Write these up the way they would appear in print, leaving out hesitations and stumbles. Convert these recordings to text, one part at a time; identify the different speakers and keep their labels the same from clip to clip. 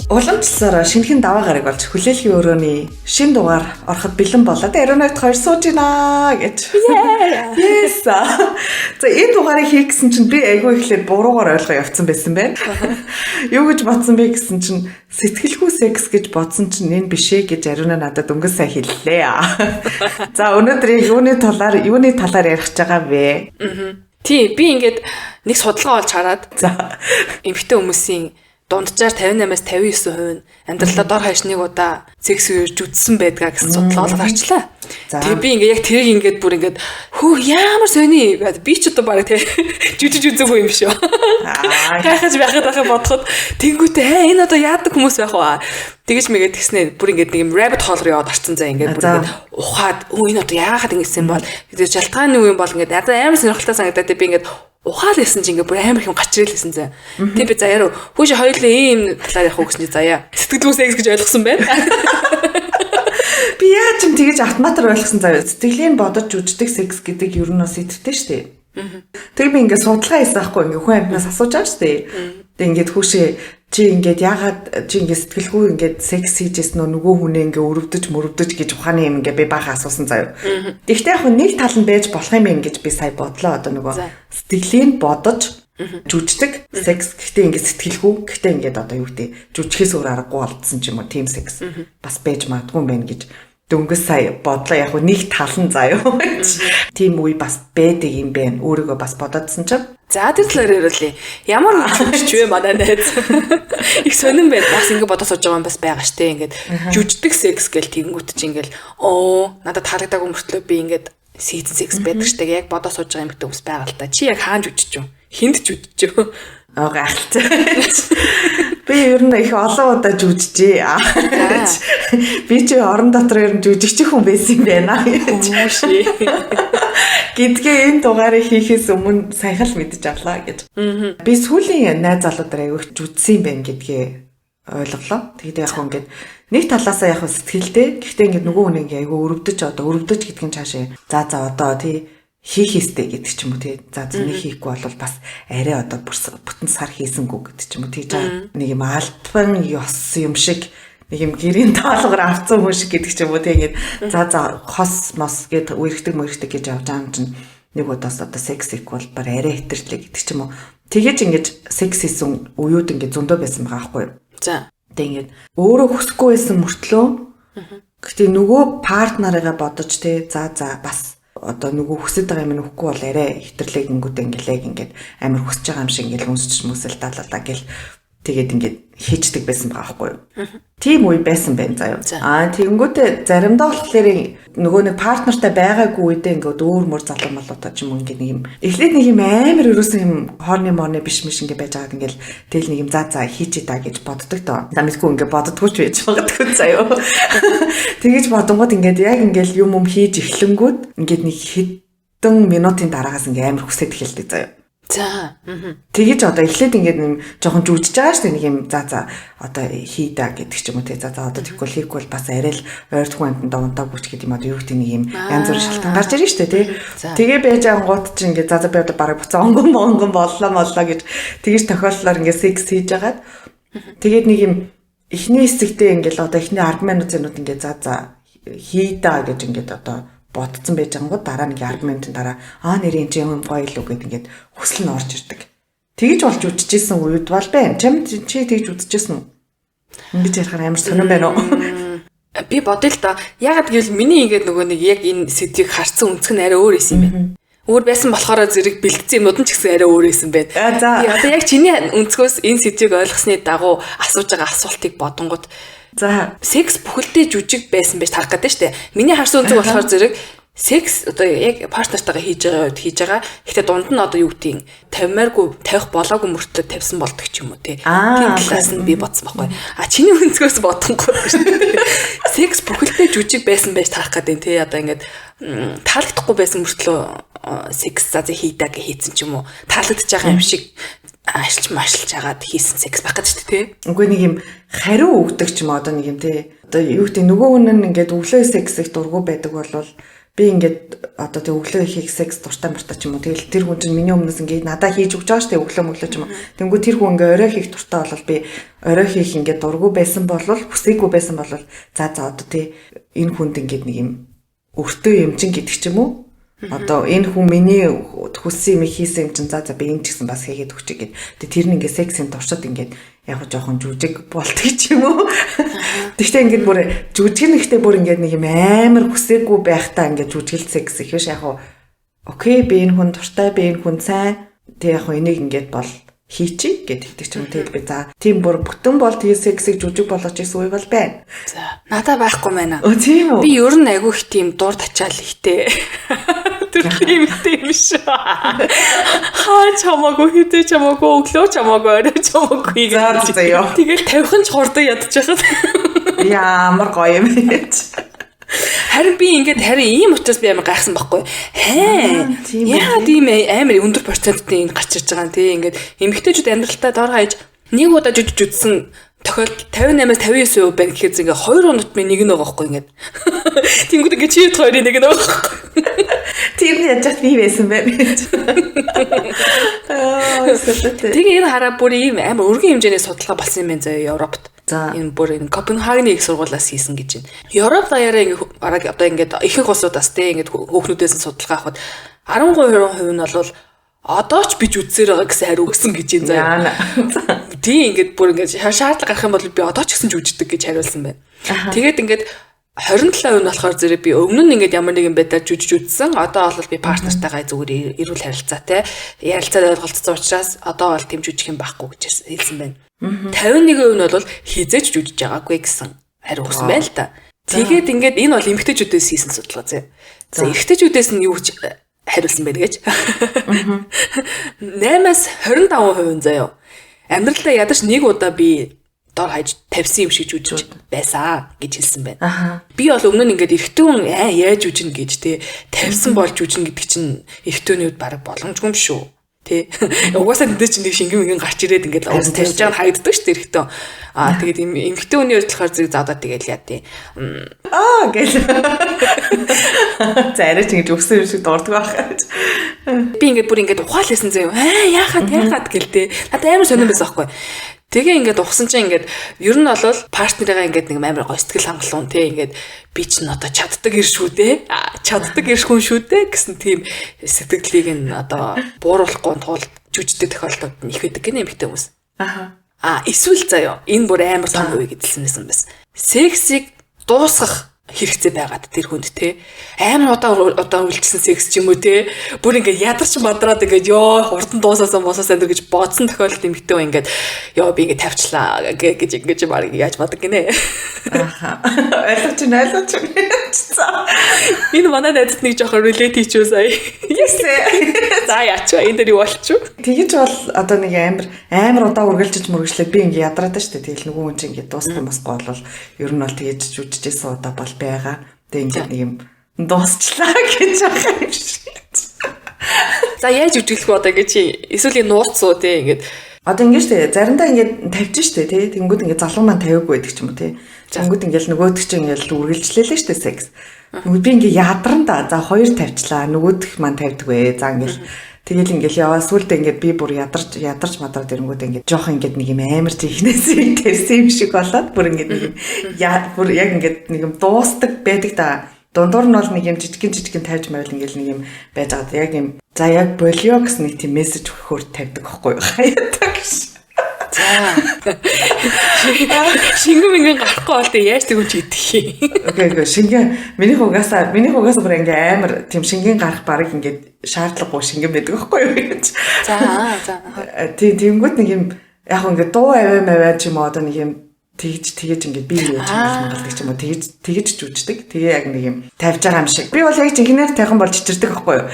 Speaker 1: Уламжлалаараа шинэхэн даваа гараг болж хүлээлгийн өрөөний шинэ дугаар ороход бэлэн болоод Ариунагт хоёр сууж гинэ гэж. Yes. За энэ дугаарыг хийх гэсэн чинь би айгүй ихлээр буруугаар ойлгоо явцсан байсан байна. Юу гэж бодсон бэ гэсэн чинь сэтгэлгүй секс гэж бодсон чинь энэ биш ээ гэж Ариуна надад өнгө сайн хэллээ. За өнөөдөр юуны талаар ярих гэж байгаа вэ?
Speaker 2: Тий, би ингээд нэг судалгаа олж хараад эмэгтэй хүмүүсийн дунджаар 58-аас 59% нь амьдралаа дор хаяж нэг удаа секс үеэрж үтсэн байдгаа гэсэн судалгаа олж харчлаа. Тэгээ би ингээд яг тэрийг ингээд бүр ингээд ямар сони би ч одоо баг тий жүжиж үзээгүй юм шүү. Хайхаж байхад бодоход тэнгүүтээ энэ одоо яадаг хүмүүс байх вэ? Тэгэж мэгээд тэгснээр бүр ингээд нэг юм rabbit hole руу яваад орцсон заа ингээд бүр ингээд ухаад энэ одоо яагаад ингэсэн бол тэгээд шалтгааны үе юм бол ингээд амар сонирхолтой санагдаад би ингээд ухаал байсан чи ингээ бүр амар их гачрэлсэн заа. Тэг би заяа хүүш хоёулаа ийм талаар явах гэсэн чи заяа. Сэтгэл секс гэж ойлгосон байна.
Speaker 1: Би яаж юм тэгэж автоматар ойлгосон заяа. Сэтгэлийн бодож үждэг секс гэдэг ер нь бас идэвхтэй шүү дээ. Тэр би ингээ судалгаа хийсэн байхгүй ингээ хүн амнаас асууж байгаа шүү дээ. Тэг ингээд хүүшээ чи ингээд ягаад чи ингээд сэтгэлгүй ингээд секс хийжсэн нөгөө хүнээ ингээ өрөвдөж гэж ухааны юм ингээ би баахан асуусан заяа. Гэхдээ яг нэг тал нь байж болох юм гэж би сая бодлоо одоо нөгөө сэтгэлийн бодож жүждэг секс гэхдээ ингээд сэтгэлгүй гэхдээ ингээд одоо юу гэдэг жүжихээс өөр аргагүй болдсон ч юм уу тийм секс бас байж магадгүй юм байна гэж дөнгөс сая бодлоо яг нэг тал нь заяа. Тийм үе бас байдаг юм байна. Өөрийгөө бас бодоодсэн чинь.
Speaker 2: За тэр талаар яриулъя. Ямар жүжигч вэ манай найз? Их сонирн байд. Бас ингэ бодож сууж байгаа юм бас байгаа штэ. Ингээд жүжигдэг секс гэл тэгэнгүүт чи ингээл надад таалагдаагүй мөртлөө би ингээд season sex байдаг штэ. Яг бодож сууж байгаа юм гэдэг ус байгаа л та. Чи яг хаан жүжиж юу? Хинд жүжиж юу?
Speaker 1: Гахалтай. Би ер нь их олон удаа жүжижээ. Би чи орон дотор ер нь жүжигч хүн байсан юм байна гэж. Гэдгээ энэ дугаарыг хийхээс өмнө саяхан л мэдэж авлаа гэж. Би сүүлийн найз залуудаар аяг жүжсэн юм байна гэдгээ ойлголоо. Тэгээд яг ингээд нэг талаасаа яг сэтгэлдээ гэхдээ ингээд нөгөө хүн ингээ аяг өрөвдөж гэдэг нь цаашаа. За одоо тий хийх ёстой гэдэг ч юм уу тий. За нэг хийхгүй бол бас арай одоо бүтэн сар хийсэнгүү гэдэг ч юм уу тий. Нэг юм альбан ёс юм шиг нэг юм гэрийн даалгаар авцсан хүн шиг гэдэг ч юм уу тий. Ингээд за хос мос гэдэг үерхдэг гэж явж байгаа юм чинь нэг удаас одоо секс equal бар арай хэтэрлээ гэдэг ч юм уу. Тэгэж ингээд секс хийсэн уууд ингээд зөндөө байсан байгаа байхгүй юу.
Speaker 2: За.
Speaker 1: Тэгээд өөрөө хүсэхгүй байсан мөртлөө гэхдээ нөгөө партнерыгаа бодож тий за бас одоо нөгөө хүсэж байгаа юм нөхгүй бол арай хэтэрлээ гингүүд ингээд амар хүсэж байгаа юм шиг ингээд үнсч мүсэл талалаа гэл тэгээд ингээд хийждэг байсан байгаа байхгүй юу. Тийм үе байсан байна заяа. Тэгэнгүүтээ заримдаа болохоор нөгөө нэг партнертай байгаагүй үедээ ингээд өөр мөр залуу малуудаа ч юм уу ингээд нэг юм эхлээд нэг юм амар өрөөсөн юм хоорны морны биш ингээд байж байгаад ингээд тэгэл нэг юм за хийчээ та гэж боддог тоо. За мэдгүй ингээд боддоггүй ч байж магадгүй заяа. Тэгэж бодонгууд ингээд яг ингээд юм хийж эхлэнгүүд ингээд нэг хэдэн минутын дараагаас ингээд амар хүсэж эхэлдэг заяа.
Speaker 2: За.
Speaker 1: Тэгэж одоо эхлээд ингээд нэг жоохон жүжиж байгаа шүү дээ нэг юм за одоо хийдэ гэдэг ч юм уу те за одоо тэгвэл хийхгүй бол бас арай л ойртгүй амтанд унтаа бүч гэдэг юм одоо юу гэдэг нэг юм янз бүрийн шалтгаан гарч ирж шүү дээ те. Тэгээ байж ангууд чи ингээд за би одоо бараг буцаа онгон боллоо гэж тэгэж тохиолдлоор ингээд секс хийж агаад тэгээд нэг юм эхний хэсэгтээ ингээд одоо эхний 10 минутын ингээд за хийдэ гэж ингээд одоо бодцсон байж ангууд дараа нэг 10 минутын дараа нэрийн чи юм гоё л үг гэдэг ингээд хүсэл нь орж ирдэг. Тэгж болж үдчихсэн үед бол байна. Чи тэгж үдчихсэн үү? Ингэж ярихаар амар сонирн байна уу?
Speaker 2: Би бодъё л да. Ягаад гэвэл миний ингээд нөгөө нэг яг энэ сэдвийг харсан өнцг нь арай өөр исэн юм байна. Өөр байсан болохоор зэрэг бэлдсэн юмуд нь ч гэсэн арай өөр исэн байна. За одоо яг чиний өнцгөөс энэ сэдвийг ойлгосны дагуу асууж байгаа асуултыг бодонгууд за секс бүхэлдээ жүжиг байсан байж тарах гэдэг нь шүү дээ. Миний харсан өнцөг болохоор зэрэг секс одоо яг партнертайгаа хийж байгаа. Гэхдээ дунд нь одоо юу гэдгийг тавих болоогүй мөртлөө тавьсан болдог ч юм уу тий. Тийм талаас нь би бодсон байхгүй. Чиний өнцгөөс бодонгууд шүү дээ. Секс бүхэлдээ жүжиг байсан байж тарах гэдэг тий. Одоо ингээд таалагдахгүй байсан мөртлөө секс хийдэг хийцэн ч юм уу. Таалагдж байгаа юм шиг ашилж агаад хийсэн секс байх гэж тий.
Speaker 1: Үгүй нэг юм хариу өгдөг ч юм одоо нэг юм тий. Одоо юу гэдэг нөгөө хүн нь ингээд өглөө секс их дургу байдаг болвол би ингээд одоо тэг өглөө хийх секс дуртай муртай ч юм уу. Тэгэл тэр хүн чинь миний өмнөөс ингээд надад хийж өгч байгаа шүү дээ өглөө ч юм уу. Тэнгүү тэр хүн ингээд орой хийх дуртай болол би орой хийх ингээд дургу байсан болол хүсээгүй байсан болол за одоо тий энэ хүнд ингээд нэг юм өртөө юмчин гэдэг ч юм уу. Одоо энэ хүн миний хүссэн юм хийсэн юм чинь за би энэ ч гэсэн бас хийгээд өгч гээд тэр нь ингээд сексийн туршид ингээд яг жоохон жүжиг болтго ч юм уу. Тэгтээ ингээд бүр жүжиг нэгтэй бүр ингээд нэг юм амар хүсээгүй байхдаа ингээд жүжиглэл секс их биш яг окей би энэ хүн дуртай би энэ хүн сайн тэг яг энийг ингээд бол хийчих гэдэг ч юм тэгэл би за тийм бүр бүтэн бол тэгээ сексийг жүжиг болгож ирсэн үе бол байна.
Speaker 2: За надад байхгүй байна.
Speaker 1: Тийм үү.
Speaker 2: Би ер нь айгүй их тийм дур тачаал ихтэй. Тэр тийм юм шүү. Хаа чамаагүй хитэ чамаагүй өглөө чамаагүй орой чамаагүй гэж. Тэгэл 50хан ч хурдан ядчихад.
Speaker 1: Ямар гоё юм бэ.
Speaker 2: Харин би ингээд ийм учраас би амар гайхсан байхгүй. Яа тийм амар өндөр проценттэй энэ гарч ирж байгаа юм тий. Ингээд эмэгтэйчүүд амьдралтаа дор хаяж нэг удаа жүжиж үзсэн тохиолдол 58-59% байна гэхээр зингээ 2 хоногт нэг нь байгаа байхгүй ингээд. Тэнгүүд ингээд чи хоёрын нэг нь байгаа байхгүй.
Speaker 1: Тэр нь яаж би байсан бэ гэж.
Speaker 2: Тэгээ энэ хараа бүр ийм амар өргөн хэмжээний судалгаа болсон юм байна заяа Европт. Энэ бүр энэ Копенгагены их сургуулиас хийсэн гэж байна. Европ даяараа ингээд одоо ингээд ихэнх улсуудаас те ингээд хөөхнүүдээс нь судалгаа авахад 13% нь бол одоо ч бич үзсээр байгаа гэсэн хариу өгсөн гэж юм заяа. Тийм ингээд бүр ингээд шаардлага гарах юм бол би одоо ч гэсэн ч үждэг гэж хариулсан байна. Тэгээд ингээд 27% нь болохоор зэрэг би өмнө нь ингээд ямар нэгэн байдлаар жүжиж үзсэн. Одоо бол би партнертайгаа зүгээр эрүүл харилцаатай ярилцаад ойлголцсон учраас одоо бол тэм жүжих юм байхгүй гэж хэлсэн байна. 51% нь бол хизээч жүжиж байгаагүй гэсэн хариу өгсөн байл та. Тэгээд ингээд энэ бол эмэгтэйчүүдээс хийсэн судалгаа зэ. За эрэгтэйчүүдээс нь юу гэж хариулсан бэ гэж. 8-аас 25% заяа. Амьдралдаа ядаж нэг удаа би дор хаяж тавьсан юм шиг жүжиж байсан гэж хэлсэн байна. Би бол өмнө нь ингээд эрэгтэн яаж жүжинэ гэж те тавьсан болж жүжинэ гэдэг чинь эрэгтөөний үед баг боломжгүй юм шүү. Тэ. Угаасаа тэнд чинь нэг шингэн мэгэн гарч ирээд ингээд тавьж байгаа харагддаг шүү дээ эрэгтэн. Тэгээд эмэгтэй хүний үед болохоор зэрэг заадаа тэгэл яа тий.
Speaker 1: Гэл. За арай ч ингэж өгсөн юм шиг дурддаг байх.
Speaker 2: Би ингээд бүр ингээд ухаалсан заяа. Яахад гэлтэй. Надад амар сонирн байсан байхгүй. Тэгээ ингээд ухсан чинь ингээд ер нь бол партнерыгаа ингээд нэг амар гоё сэтгэл хангалуун тий ингээд би ч н одоо чаддаг ир шүү дээ. Чаддаг ир хүн шүү дээ гэсэн тийм сэтгэлийг нь одоо бууруулахгүй тулд жүжигтэй тохиолдолд их байдаг гэнэ эмэгтэй хүмүүс. Эсвэл заяа энэ бүр амар том үе гэдэлсэн байсан. Сексийг дуусгах хэрэгцээ байгаад тэр хүнд те амар удаа үйлчилсэн секс ч юм уу те бүр ингээд ядарч мадраад ингээд хурдан дуусаасан энэ гэж бодсон тохиолдолд эмэгтэй ба ингээд би ингээд тавьчлаа гэж ингэж баг яаж бодог гинэ.
Speaker 1: Ойлгож байна.
Speaker 2: Энэ манай найзад нэг жоохон relate хийчихв сая. За яач вэ энэ дээр юу болчих вэ?
Speaker 1: Тэгэж бол одоо нэг амар удаа үргэлжлэж мөргөжлээд би ингээд ядраад штэ тэгэл нөгөө хүн чинь ингээд дуусах мосгүй бол ер нь бол тэгэж жүжижсэн удаа бол байгаа. Тэг ингээд нэг юм дуусчлаа гэж байгаа юм шиг.
Speaker 2: За яаж үжиглэх вэ одоо гэж эсвэл нууц уу те ингээд
Speaker 1: одоо ингээд штэ заримдаа ингээд тавьж штэ те тэнгүүд ингээд залуу маань тавиагүй байдаг ч юм уу те. Тэнгүүд ингээд нөгөөдөг чинь ингээд үргэлжлээлээ штэ секс. Тэгвэл би ингээд ядарна да. За хоёр тавьчлаа. Нөгөөх маань тавьдгүй. За ингээд тэгэл ингээл яваа сүултээ ингээд би бүр ядарч мадраад ирэнгүүт ингээд жоох ингээд нэг юм амар чихнээс тавьсан юм шиг болоод бүр ингээд нэг бүр яг ингээд нэг юм дуустдаг байдаг да. Дундуур нь бол нэг юм жижигэн тавьж байвал ингээл нэг юм байж байгаа. Яг юм за яг болио гэсэн нэг тийм мессеж өгөхөөр тавьдаг байхгүй юу? Хаяадаг ш.
Speaker 2: За. Шингэн мингэн гарахгүй бол тэ яаж тэгвэл ч идэх юм.
Speaker 1: Окей шингэн миний хугасаа бүр ингээ амар тийм шингэн гарах барыг ингээ шаардлагагүй шингэн байдаг байхгүй юу гэж.
Speaker 2: За.
Speaker 1: Тэнгүүд нэг юм яг ингээ дуу аваа ч юм уу одоо нэг юм тэгж ингээ би яаж хангалдаг ч юм уу тэгж жүждэг. Тэгээ яг нэг юм тавьж байгаа юм шиг. Би бол яг жинхэнээр тайхан болж чичирдэг байхгүй юу.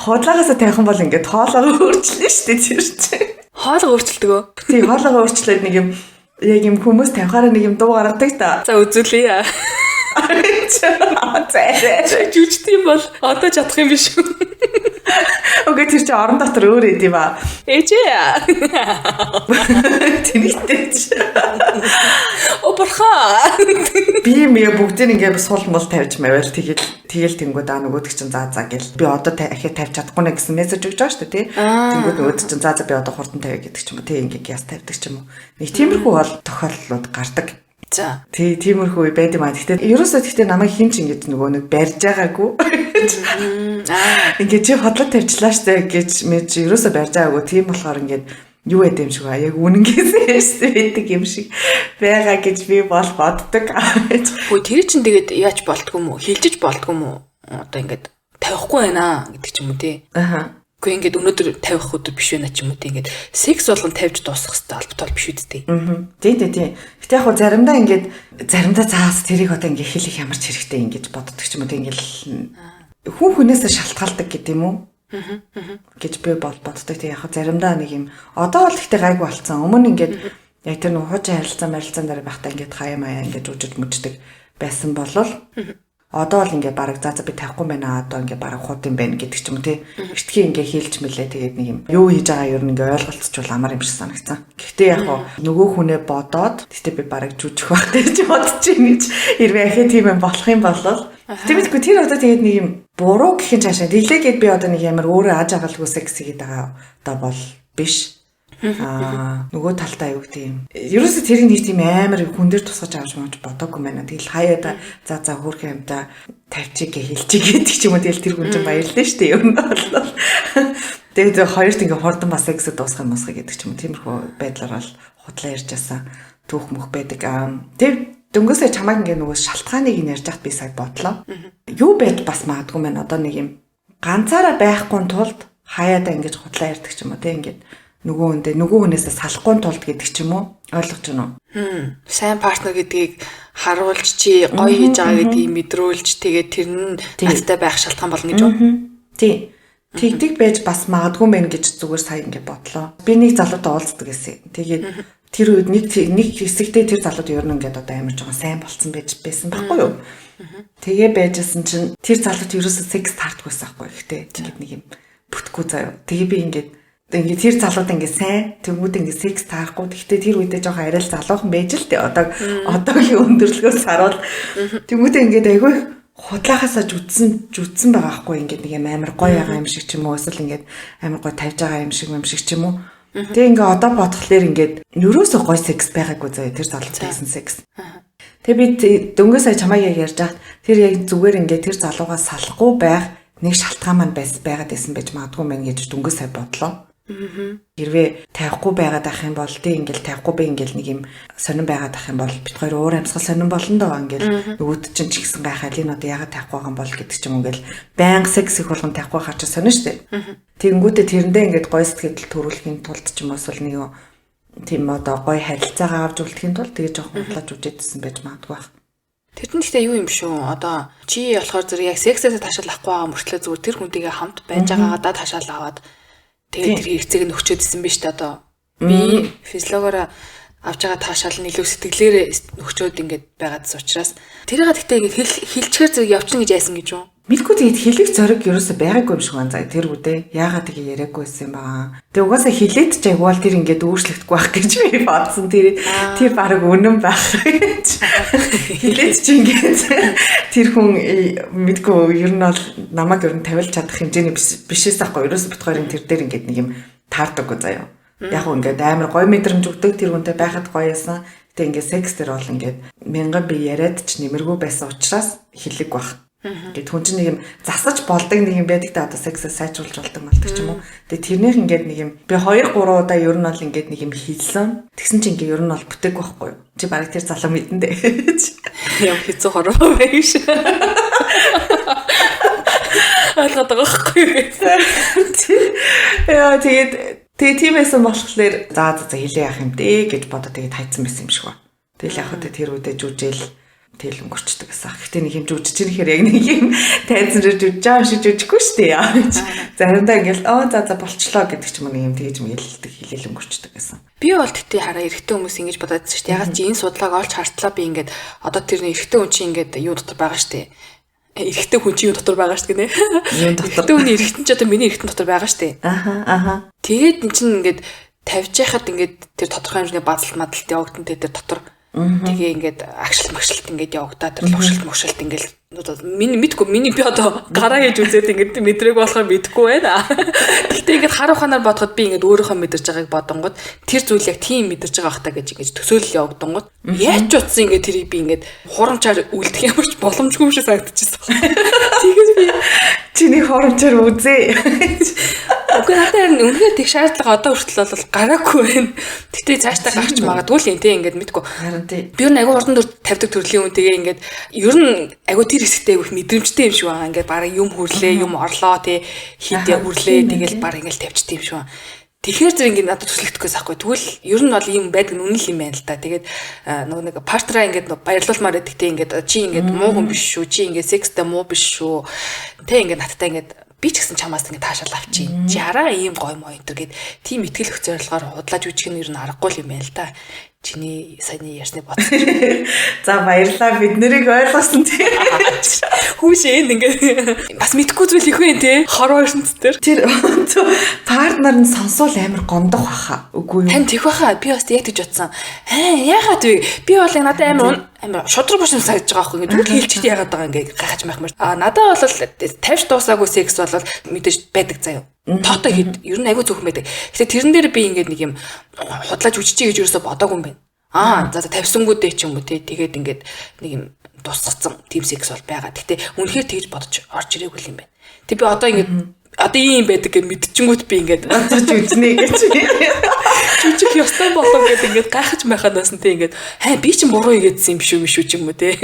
Speaker 1: Худлагаасаа тайхан бол ингээ хоолойгоо өөрчлөлөө штэ тэр чинь.
Speaker 2: Хоолой өөрчлөлдөг үү?
Speaker 1: Тийм, хоолойгоо өөрчлөөд нэг юм яг юм хүмүүс тавихаараа нэг юм дуу гаргадаг та.
Speaker 2: За үзүүлье. Жүжигт юм бол одоо чадах юм биш үү?
Speaker 1: Окей тэр чи орон дотор өөр ээ тийм ба.
Speaker 2: Ээжээ.
Speaker 1: Тэнийтэй чи.
Speaker 2: Бурхан Хаа.
Speaker 1: Би бүгдийг ингээд сул мул тавьж мавал тэгэл тэнгүүд нөгөөд чинь заа гэл би одоо ахиад тавьж чадахгүй нэ гэсэн мессеж өгч байгаа шүү дээ тий. Тэнгүүд нөгөөд чинь заа би одоо хурдан тавь гэдэг ч юм уу тий ингээд яс тавьдаг ч юм уу. Нэг тиймэрхүү бол тохиолдлууд гардаг.
Speaker 2: За.
Speaker 1: Тиймэрхүү байд юм аа. Гэхдээ ерөөсөө намайг хин ч ингэж нөгөө нэг барьж байгаагүй. Ингээд чи хотлол тавьчлаа штэ гэж мэж ерөөсөө барьж байгаагүй. Тийм болохоор ингээд юу яд юм шиг аа. Яг үнэнгээсээ байдаг юм шиг байгаа гэж би боддог.
Speaker 2: Хөө тэр чинь тэгээд яаж болтгүй юм уу? Хилжиж болтгүй юм уу? Одоо ингээд тавихгүй байна гэдэг ч юм уу тий. Гэхдээ ингээд өнөөдөр тавих өдөр биш байна ч юм уу тий. Ингээд секс болгон тавьж дуусгах хэрэгтэй албатай биш үү тий.
Speaker 1: Тий. Гэтэ яг заримдаа цаас тэрийг одоо ингээд хэлэх ямар ч хэрэгтэй ингэж боддог ч юм уу тий. Ингээд хүнээсээ шалтгаалдаг гэдэг юм уу? Гэж би боддог тий. Яг заримдаа нэг юм одоо бол ихтэй гайгүй болцсон. Өмнө ингээд яг тэр нэг хуучин харилцаан дээр байхдаа ингээд хаяа маяа ингээд үжиж мүждэг байсан болол одоо л ингээд бараг заа би тавихгүй байна одоо ингээд бараг хууд юм байна гэдэг ч юм тий. Эртхий ингээд хийлж мэлээ тэгээд нэг юм юу хийж байгаа юу ингээд ойлголцчул амар юм шиг санагцсан. Гэхдээ яг нөгөө хүнээ бодоод тэгтээ би бараг жүжих байх гэж бодож байна гэж хэрвээ ахи тийм юм болох юм бол тэгвэл тэр одоо тэгээд нэг юм буруу гэхин цаашаа дийлээгээд би одоо нэг амар өөрөө аж агалгүй секс хийгээд байгаа одоо бол биш. Нөгөө талдаа юу тийм. Ерөөсө тэрийг нэг тийм амар хүн дээр тусгаж авч мууж бодоогүй байна. Тэгэл хаяада за хөөрхөн юмдаа тавьчих гээ хэлчих гэдэг ч юм уу тэгэл тэр хүн чинь баярлалаа шүү дээ. Ер нь бол. Тэгээд хоёрт ингээ хордон бас эксэд дуусгах гэдэг ч юм уу. Тиймэрхүү байдлаар бол худлаа ярьж байсан түүх мөх байдаг. Тэр дөнгөсөө чамайг ингээ нөгөө шалтгааныг ярьж хат би сая бодлоо. Юу байд бас магадгүй байна. Одоо нэг юм ганцаараа байхгүй тулд хаяада ингээ худлаа ярьдаг ч юм уу. Тэг ингээ нөгөө хүнээсээ салахгүй тулд гэдэг ч юм уу ойлгож байна уу?
Speaker 2: Сайн партнер гэдгийг харуулж чи гоё хийж байгаа гэдгийг мэдрүүлж тэгээд тэр нь настай байх шалтгаан болно гэж үү?
Speaker 1: Тий. Тэгдэг байж бас магадгүй мэн гэж зүгээр сая ингэ бодлоо. Би нэг залуутай уулздаг гэсэн. Тэгээд тэр үед нэг хэсэгтээ тэр залууд ер нь ингээд одоо амар жоохон сайн болцсон байсан байхгүй юу? Тэгээ байжсэн чинь тэр залууд ерөөсөө секс тартгүйсэн байхгүй ихтэй. Ингээд нэг юм бүтггүй заяа. Тэгээ би ингээд тэр залууд ингээ сайн тэмүүд ингээ секс таарахгүй. Гэхдээ тэр үедээ жоохон арай л залуухан байж л тээ. Одоогийн өндөрлөгөөс харуул тэмүүд ингээ айгүй худлаахасаа жүдсэн байгаа хгүй. Ингээ нэг амар гоё байгаа юм шиг ч юм уу. Эсвэл ингээ амар гоё тавьж байгаа юм шиг ч юм уу. Тэгээ ингээ одоо бодхолоор ингээ ерөөсөө гоё секс байгаагүй заяа тэр залуутайсэн секс. Тэгээ би дөнгөс сая чамайг ярьж хаад тэр яг зүгээр ингээ тэр залуугаа салахгүй байх нэг шалтгаан маань байгаад байсан байж магадгүй мэн гэж дөнгөс сая бодлоо. Хэрвээ тавихгүй байгаад ах юм бол тий ингээл тавихгүй би ингээл нэг юм сонирн байгаад ах юм бол бит хоёр уур амьсгал сонирн болно доо ингээл нөгөөд чинь ч гэсэн гайхаад энэ одоо ягаад тавихгүй байгаа юм бол гэдэг ч юм ингээл байнга секс их болгон тавихгүй хаач сонирн штэ. Тэнгүүтээ тэрэндээ ингээд гоё сэтгэл төрүүлэхийн тулд ч юм уус нэг тийм одоо гоё харилцаагаа авч үлдэхийн тулд тэгээ жоохон худлаач үжээдсэн байж магадгүй байх.
Speaker 2: Тэр нь гэхдээ юу юм шүү. Одоо чи болохоор зэрэг яг сексээс ташаал авахгүй байгаа мөртлөө зүгээр тэр хүнтэйгээ хамт байж байгаагаа ташаал аваад тэгээд тэр хэрэгцээг нь өгчөөдсөн биз дээ одоо. Би физиологоор авч байгаа таашаал нь илүү сэтгэлээр өгчөөд ингээд байгаадс учраас тэрийг гэхдээ ингээд хилчгээр зэрэг явчихна гэж яасан гэж юу?
Speaker 1: Мэдгүй тэгээд хэлэх зориг ерөөсөй байгаагүй юм шиг байна заа тэр үдээ. Яагаад тэгээ яриаггүй байсан юм баа. Тэгээ угаасаа хилээд ч агвал тэр ингээд өөрчлөгдөхгүй байх гэж би бодсон. Тэр баг үнэн байх гэж. Хилээд ч ингээд тэр хүн мэдгүй ер нь бол намайг ер нь тавилж чадах хэмжээний бишээс ахгүй. Ерөөсөй бит хоёрын тэр дээр ингээд нэг юм таардаггүй заяа. Яг уу ингээд амар гоё мэдрэмж өгдөг тэр хүнтэй байхад гоё ясан. Гэтэ ингээд секс тэр бол ингээд мянган би яриад ч нэмэргүй байсан учраас хилэг байх. Гэт хүн чинь нэг юм засаж болдог нэг юм байдаг та одоо сексээ сайжруулж болдог мэлдэг ч юм уу. Тэгээ тэрнийх ингээд нэг юм би 2-3 удаа ер нь бол ингээд нэг юм хийлсэн. Тэгсэн чинь ингээд ер нь бол бүтээг байхгүй юу. Чи бараг тэр залуу мэдэн дээ.
Speaker 2: Яа хэцүү хороо байш. Алгаад байгаа байхгүй юу.
Speaker 1: Яа тэгээд тиймээсэн болохоор за хэлээ яах юм дээ гэж бодоод тэгээд хайцсан байсан юм шиг ба. Тэгэл яг хөө тэр үедээ жүжээл тэл өнгөрчдөг гэсэн. Гэхдээ нэг юм жүжиж ирэхээр яг нэг юм тайзан жүжиж байгаа шиг жүжихгүй шүү дээ. Заримдаа ингээл за болчлоо гэдэг ч юм нэг юм тэгж мэлэлдэг хэлэл өнгөрчдөг гэсэн.
Speaker 2: Би бол тэгтээ хараа эрэгтэй хүмүүс ингэж бодоод шүү дээ. Ягаад чи энэ судлааг олж хартлаа би ингээд одоо тэр эрэгтэй хүн чи ингээд юу дотор байгаа шүү дээ. Эрэгтэй хүн чи юу дотор байгаа шүү дээ. Юу дотор. Эрэгтэй хүн эрэгтэн ч одоо миний эрэгтэн дотор байгаа шүү дээ. Тэгээд эн чинь ингээд тавьж яхад ингээд тэр тодорхой хэмжээний бадалт мадалт явагдсан тэр дотор Тэгээ ингээд агшилт ингээд явагдаад тэр лувшилт ингээд миний би одоо гараа хийж үзээд ингээд мэдрэг болохоор мэдэхгүй байна. Гэхдээ ингээд хар ухаанаар бодоход би ингээд өөрийнхөө мэдэрч байгааг бодонгод тэр зүйл яг тийм мэдэрч байгаа хта гэж ингээд төсөөлөл явагдангууд яаж ч утсан ингээд тэрийг би ингээд хурамчаар үлдэх ямар ч боломжгүй юм шиг санагдчихсан. Тэгээд би
Speaker 1: чиний хурамчаар үзээ.
Speaker 2: Үгүй надад үнэхээр тэг шаардлага одоо хүртэл бол гараагүй байна. Гэтэ цаашдаа гарч магадгүй л юм те ингээд мэдгүй.
Speaker 1: Харин тий.
Speaker 2: Би нэг урдан дөр тавьдаг төрлийн хүн тэгээ ингээд ер нь айгу тэр хэсэгтэй айгу мэдрэмжтэй юм шиг байгаа. Ингээд бараг юм хүрлээ, юм орлоо те хийдэ хүрлээ тэгэл бараг ингээд тавьчт юм шиг байна. Тэгэхээр зэрэг ингээд надад төслөгдөхөөс ахгүй. Тэгвэл ер нь бол юм байдаг нь үнэн юм байна л да. Тэгээд нөгөө нэг партраа ингээд баярлуулмаар байдаг те ингээд чи ингээд муу хүн биш шүү. Чи ингээд секстэй муу биш шүү. Тэ ингээд надтай ингээд би ч гэсэн чамаас ингэ таашаал авчийн. Чи араа ийм гой моо энэ гэд тийм итгэл өгч зорилгоор худлааж үжих нь ер нь аргагүй юм байна л да. Чиний саяны ярьсны бодсон.
Speaker 1: За баярлалаа бид нарыг ойлгосон тий.
Speaker 2: Хүүшээ ингэ бас мэдхгүй зүйл их вэ те. Хороо өрсөнц төр.
Speaker 1: Тэр партнер нь сонсвол амар гондох баха. Үгүй юу?
Speaker 2: Тань тех баха. Би бас яг гэж бодсон. Яагаад вэ? Би бол надад амар шудраг бошин сагдж байгаа байхгүй. Ингээд хэлчихд яагаад байгаа ингээд гахаж махмар. Надад бол тавьж дуусаагүй секс бол мэдээж байдаг заяа. Тото хэд ер нь айгүй зөвхөн байдаг. Гэтэ тэрэн дээр би ингээд нэг юм худлаач үжичээ гэж ерөөсө бодоогүй юм байна. За тавьсангуудээ ч юм уу те. Тэгээд ингээд нэг юм тусгацсан тим секс бол байгаа. Гэтэ үнэхээр тэгж бодож орж ирээгүй юм байна. Тэг би одоо ингээд одоо ийм байдаг гэж мэдчихэнгүүт би ингээд
Speaker 1: бодож үзнэ гэж.
Speaker 2: Чүчиг ёстой болов гэдэг ингээд гайхаж байханаас нь те ингээд би ч буруу хийгээдсэн юм шүү ч юм уу те.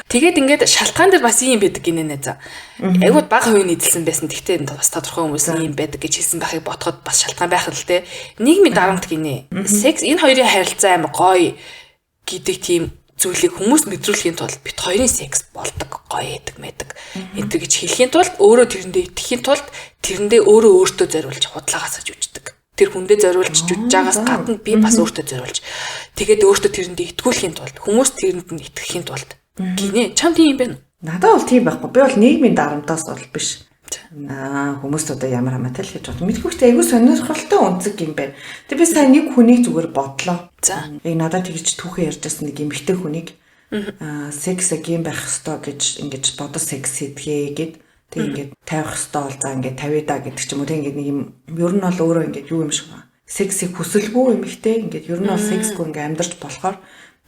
Speaker 2: Тэгээд ингээд шалтгаан дээр бас ийм байдаг гинэ за. Айгууд бага хувийн эдэлсэн байсан. Тэгтээ бас тодорхой хүмүүс ийм байдаг гэж хэлсэн байхыг бодоход бас шалтгаан байх л те. Нийгмийн дарамт гинэ. Секс энэ хоёрын харилцаа амар гоё гэдэг тийм зүйлийг хүмүүс мэдрүүлэхийн тулд бит хоёрын секс болдог, гоё яадаг мэдэг. Энд гэж хэлэхийн тулд өөрөө тэрэндээ итгэхийн тулд тэрэндээ өөртөө зориулж худалгаас үждэг. Тэр хүндээ зориулж жүжиж байгаас гадна би бас өөртөө зориулж тэгээд өөртөө тэрэндээ итгүүлэхийн тулд хүмүүс тэрэнд нь итгэхийн тулд гинэ. Чам тийм юм бэ?
Speaker 1: Надад бол тийм байхгүй. Би бол нийгмийн дарамтаас бол биш. Хүмүүс одоо ямар хамаатай л гэж бод. Мэдхүйчтэй айгүй сонирхолтой үнцэг юм байна. Тэг би сайн нэг хүнийг зүгээр бодлоо.
Speaker 2: За.
Speaker 1: Яг надад тэгж түүхэн ярьжсэн нэг эмэгтэй хүнийг секс гейм байх ёстой гэж ингэж бодож секс хийдгээ гэд тэг ингээд тавих ёстой бол за ингээд тавиа да гэдэг ч юм уу тэг ингээд нэг юм ер нь бол өөрөө ингээд юу юм шиг байна. Сексийг хүсэлгүй эмэгтэй ингээд ер нь бол сексгүй ингээд амьдарч болохоор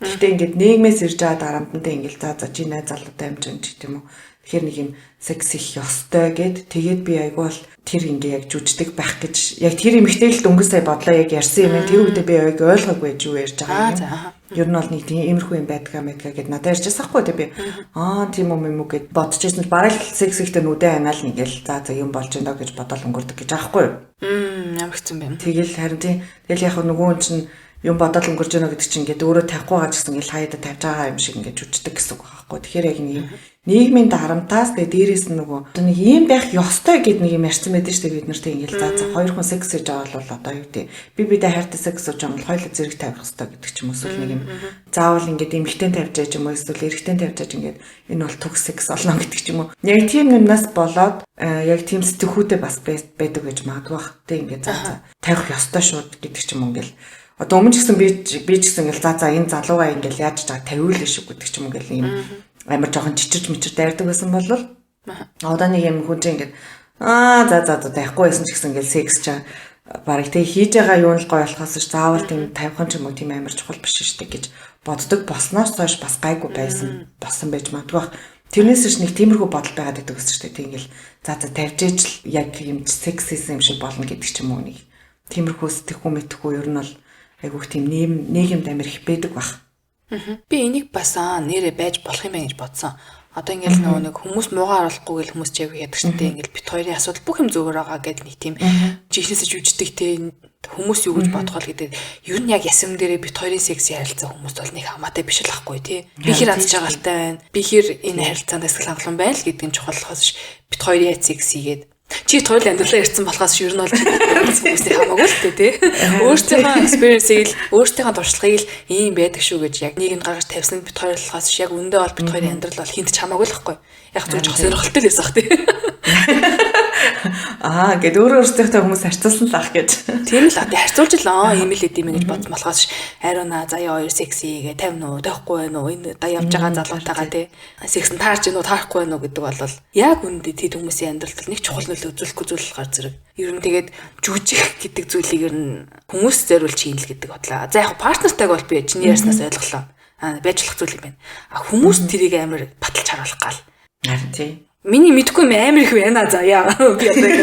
Speaker 1: гэхдээ ингээд нийгмээс ирж байгаа дарамттай ингээд за чи найз залуутай амжин ч гэдэг юм уу. Тэгэхээр нэг юм секс их ёстой гэд тэгээд би айгүй бол тэр ингээ яг жүждэг байх гэж яг тэр эмэгтэй л дөнгөж сая бодлоо яг ярьсан юм. Тэр үедээ би яг ойлгоогүй байж юу ярьж байгаа юм. Ер нь бол нэг тийм иймэрхүү юм байдгаа гэд надад ярьжсэн хгүй тэг би тийм юм гэд бодчихсон. Бараг секс ихтэй нүдэ анаал нэгэл за юм болж байна гэж бодоод өнгөрдөг гэж аахгүй юу.
Speaker 2: Ямар хэцүү юм бэ.
Speaker 1: Тэгэл харин тийм тэгэл яг нөгөө хүн чинь юм бодоод өнгөрж байна гэдэг чинь ингээд өөрөө тавихгүй байгаа гэсэн ил хаяада тавьж байгаа юм шиг ингээд жүждэг гэсэн үг байхгүй. Тэгэхээр яг нэг нийгмийн дарамтаас тэгээ дээрээс нь нөгөө нэг ийм байх ёстой гэд нэг юм ярьсан байдаг шүү дээ бид нарт ингээд за хоёр хүн секс хийж байгаа бол одоо юу гэдэг бидээ хайртай секс хийж байгаа бол хоёул зэрэг тавих ёстой гэдэг ч юм уу эсвэл нэг юм заавал ингээд эмэгтэй тавьж яж юм уу эсвэл эрэгтэй тавьж яж ингээд энэ бол төгс секс олно гэдэг ч юм уу. Яг тийм юмнаас болоод яг тийм сэтгхүүтэй бас байдаг гэж магадгүй бах. Тэ ингээд за тавих ёстой шүү гэдэг ч юм уу ингээд одоо өмнө ч гэсэн би ч гэсэн ингээл за энэ залуугаа ингээл яаж чаа тавиулна шүү гэдэг ч юм ингээл юм амар жоохон чичирч мичир дайрдаг байсан бол одоо нэг юм хүн чинь ингээд за тайхгүй байсан ч гэсэн ингээл секс чаа барыг тэг хийж байгаа юу л гоё болохоос ш заавал тийм тавихан ч юм уу тийм амар чухал биш шүү дээ гэж боддог болсноос хойш бас гайгүй байсан болсон байж магадгүй. Тэрнээс ч нэг тиймэрхүү бодол байгаад байдаг гэсэн шүү дээ. Тэг ингээл за тавьж ижил яг юм сексизм юм шиг болно гэдэг ч юм уу нэг тиймэрхүү сэтгэхүй мэтгэхүй ер нь бол айгүйх тийм нийгэмд амар их байдаг бах.
Speaker 2: Би энийг бас нэрээ байж болох юм байна гэж бодсон. Одоо ингээл нэг хүмүүс муугаар оруулахгүй гэл хүмүүс ч яг яадаг шүү дээ. Ингээл бит хоёрын асуудал бүх юм зөвөр байгаа гэдэг нэг тийм жихнээсээ жүжигдэг те хүмүүс юу гэж бодох вэ гэдэг. Ер нь яг ясам дээрээ бит хоёрын секс ярилцсан хүмүүс бол нэг хамаатай биш л ахгүй те. Би хэр андж байгaalтай байна. Би хэр энэ харилцаанд эсгэл хангалуун байна л гэдэг нь чухал болохоос бид хоёрын яд секс хийгээд чи тойл амьдралаа ярьсан болохоос ер нь бол хүмүүстэй хамаагүй л тий. Өөртөөхөө experience-ийг л өөртөөхөө туршлагыг л ийм байдаг шүү гэж яг нийгэмд гаргаж тавьсан бит хоёр болохоос яг үндэ бол бит хоёрын амьдрал бол хинт ч хамаагүй л хэвгүй. Яг зөв жоох сонирхолтой л байсан тий.
Speaker 1: Гэд өөрөөсөө хүмүүс харьцуулсан л ах гэж.
Speaker 2: Тийм л харьцуулж л ийм л идэм гэж бодсон болохоос ариуна заяа хоёр секси гэ 50 нуу тавихгүй байна уу энэ да явж байгаа залуутайгаа тий сексэн таарч гинүү таарахгүй байна уу гэдэг бол яг үндэ тэд хүмүүсийн амьдралд нэг чухал нөлөө үзүүлэхгүй зүйл болохоор зэрэг ер нь тэгээд жүжих гэдэг зүйлийг ер нь хүмүүс зориулж хийн л гэдэг бодлоо. За яг партнертайг бол би чиний ярьснаас ойлголоо. Байж болох зүйл юм байна. Хүмүүс тэрийг амар баталж харуулах гал.
Speaker 1: Харин тий.
Speaker 2: Миний мэдхгүй амар их байна заяа. Би одоо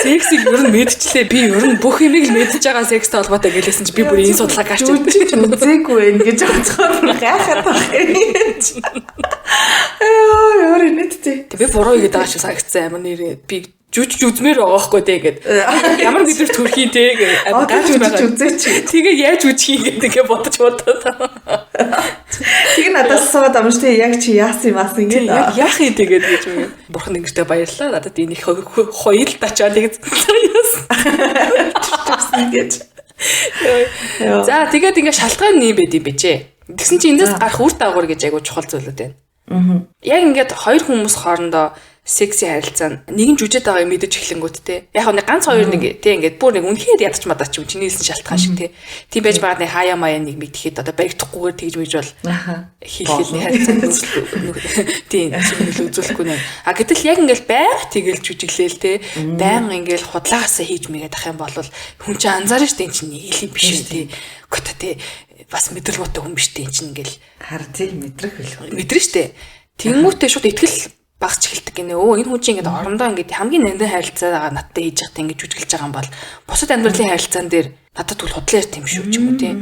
Speaker 2: сексийг ер нь мэдчихлээ. Би ер нь бүх юмыг л мэдж байгаа секстэй холбоотой гэлээсэн чи би бүр энэ судалгаа гарч
Speaker 1: ирсэн. Үзээгүй байх гэж бодохоор гайхаад байна. Яа нийтдээ.
Speaker 2: Би буруу игээд байгаа шиг санагдсан амар нэрээ. Би жүжиж үзмээр байгаа байхгүй те гээд ямар мэдэр төрхийн те гээд
Speaker 1: гайж үзээч.
Speaker 2: Тэгээ яаж үжих гэдэг бодож бодоод.
Speaker 1: Тэг надаас сууд амжтай яг чи яасан юм аас ингэ
Speaker 2: яах юм тэгээд гэж юм. Бурхан нэгтэй баярлалаа. Надад энэ их хоёул тачаа тэгээд яасан гэж. За тэгээд ингээ шалтгаан нэм байд юм бижээ. Тэгсэн чи эндээс гарах үр дагавар гэж айгу чухал зүйлүүд байна. Яг ингээд хоёр хүмүүс хоорондоо секси харилцаа нэгэн жүжээд байгааг мэдэж эхлэнгүүт те. Яг нэг ганц хоёр нэг те ингээд бүр нэг үнхээр ядч мадаач юм чиний хэлсэн шалтгаан шиг те. Тийм байж байгаад нэг хаяа маяа нэг мэдхэд одоо баригдахгүйгээр тэгж мэж бол хийхэлний харилцаа тийм үзүүлэхгүй нэ. Гэтэл яг ингээд байг тэгэл жүжиглээл те. Баян ингээд худлаагаасаа хийж мэгээд ах юм бол хүн чинь анзаарна штэ эн чинь нэг юм биш үү те. Гота те бас мэдрэлгүйтэй хүн биш те эн чинь ингээл
Speaker 1: хар тийм мэдрэх хэл.
Speaker 2: Мэдрэн штэ. Тэнгүүтээ шууд итгэл багч эхэлдэг гинэ. Энэ хүн чинь ингээд орондоо ингээд хамгийн нандин харилцаагаа надтай хийж байхдаа ингээд жүжиглэж байгаа юм бол бусад амьдралын харилцаан дээр надад түл худлаар тийм шүү ч юм уу тийм.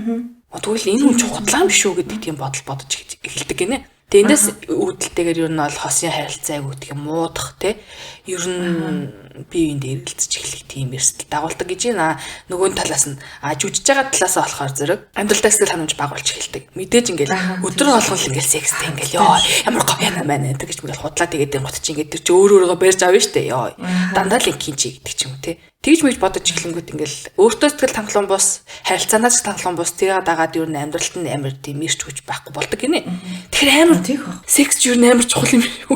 Speaker 2: Тэгвэл энэ хүн чинь худлаа юм шүү гэдэг тийм бодол бодож эхэлдэг гинэ. Тэгээ эндээс үүдэлтэйгээр ер нь бол хосын харилцааг үүдэх муудах тий. Ер нь биеинд эргэлзэж эхлэх тийм эрсдэл дагуулдаг гэж байна. Нөгөө талаас нь жүжиж байгаа талаас болохоор зэрэг амьдралдаа сэтгэл ханамж багуулж эхэлдэг. Мэдээж ингээл өдөр болгон л ингээл секстэй ингээл ёо ямар гоё юм байна гэдэг ч мөрөл худлаа тэгээд гот чи ингээд тэр чи өөрөө барьж авна штэ ёо. Дандаа л ингийн чи гэдэг ч юм уу тий. Тэгж мэж бодож эхлэнгүүт ингээл өөртөө сэтгэл хангалуун бус, харилцаанаас сэтгэл хангалуун бус тэгээ дагаад юу н амьдралт нь амар тийм ирч хүч байхгүй болдог гинэ. Тэгэхээр амар
Speaker 1: тийх ба.
Speaker 2: Секс юу н амар чухал юм шүү.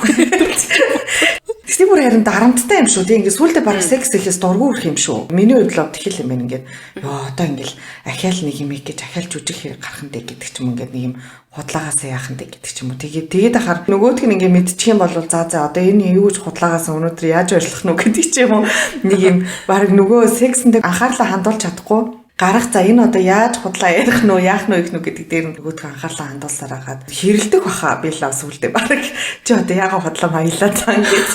Speaker 1: Тэгсний бүр харин дарамттай юм шүү. Тэг ингээд сүулдэ бараг секс ихээс дургу үрх юм шүү. Миний хувьд л тэгэл юм байна ингээд. Йоо одоо ингээл ахаал нэг юм их гэж ахаал жүжиг хэрэг гарах нь гэдэг ч юм ингээд нэг юм худлагаас яах нь гэдэг ч юм уу. Тэгээд ахаар нөгөөдг нь ингээд мэдчих юм бол за одоо энэ юу гэж худлагаас өнөөдөр яаж ойрлох нь гэдэг ч юм уу. Нэг юм бараг нөгөө сексэнд анхаарлаа хандуулж чадахгүй гарах за энэ одоо яаж худлаа ярих нь уу яах нь их нү гэдэг дээр нөгөөдг анхаарлаа хандуулсаар хагаад хэрэлдэх баха би л сүулдэ бараг чи одоо яага худлаа маялаа цаа гэж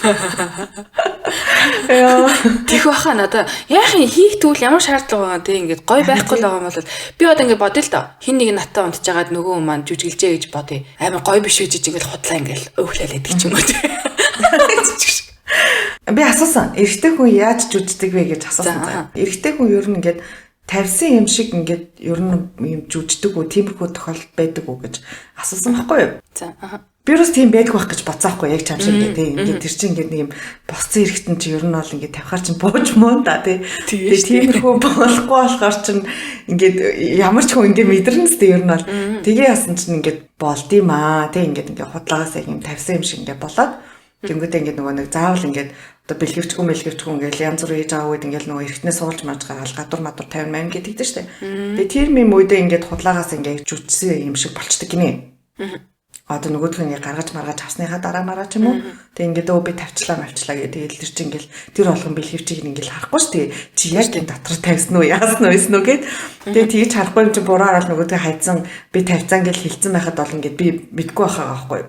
Speaker 1: яа
Speaker 2: тэг баха надаа яах юм хийх тэгвэл ямар шаардлага байгаа те ингээд гой байхгүй л байгаа юм бол би одоо ингээд бодъё л да хин нэг натаа унтж байгаад нөгөө маань жүжиглжээ гэж бодъё амар гой биш үжиж ингээд худлаа ингээд өөхлээлээд гэж юм уу те
Speaker 1: би асуусан эрэгтэй хүн яаж жүжигдэг вэ гэж асуусан. Эрэгтэй хүн ер нь ингээд тавьсан юм шиг ингээд ер нь юм жүжигдэг үү тиймэрхүү тохиолдол байдаг уу гэж асуусан байхгүй юу?
Speaker 2: За
Speaker 1: би бас тийм байдаг байх гэж бодсаахгүй яг чам шиг ингээд тэр чинь ингээд нэг юм босцсон эрэгтэн чи ер нь бол ингээд тавихаар чинь бууж муу да тэгээ тиймэрхүү болохгүй болохоор чинь ингээд ямар ч хүн ингээд мэдэрнэ зү ер нь бол тэгээ яасан чинь ингээд болд юм аа тэгээ ингээд худлагаас юм тавьсан юм шиг ингээд болоод тэнгүүтээ ингээд нөгөө нэг заавал ингээд одоо бэлгэвчгүй ингээл янз бүр хийж байгаа үед ингээл нөгөө эргэтнээ суулж маж гараад гадуур мадуур 50 мэн гэдэг дээ штэ. Тэгээ тэр мэм үедээ ингээд худлагаас ингээд жүжигсэн юм шиг болчдөг гинэ. Одоо нөгөөх нь гаргаж маргаж авсныхаа дараа мараа ч юм уу. Тэгээ ингээд би тавьчлаа гэдэг. Тэгэл тэр чинь ингээл тэр болгон бэлгэвчийг ингээл харахгүй штэ. Чи яг энэ дотор тавьсан уу яасан уу эс нү гэд. Тэгээ тгийж харахгүй юм чи буруу хараад нөгөөдгөө хайцсан би тавьцсан гэж хэлсэн байхад бол ингээд би мэдгүй байхаа байхгүй.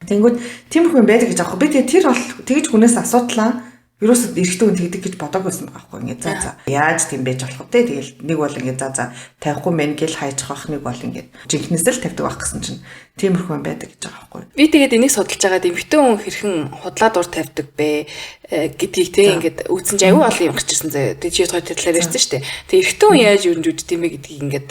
Speaker 1: Тэнгүүд тиймэрхүү юм байдаг гэж аахгүй. Би тэр бол тэгж хүнээс асуудлаа. Юурээс эрэгтэй хүн тэгдэг гэж бодоагүйсэн байгаа байхгүй. Ингээд за яаж тийм байж болох вэ? Тэгэл нэг бол ингээд за тавихгүй мэн гэл хайж авах нэг бол ингээд жинхнээс л тавьдаг байх гэсэн чинь тиймэрхүү юм байдаг гэж байгаа байхгүй.
Speaker 2: Би тэгээд энийг судалж байгаа эмэгтэй хүн хэрхэн худлаа дур тавьдаг бэ гэдгийг те ингээд үзэн ч аюу олон юм гарч ирсэн заяа. Тэгээд чи хоёр талаар ярьсан шүү дээ. Тэгээд эрэгтэй хүн яаж юу жүжигд юм бэ гэдгийг ингээд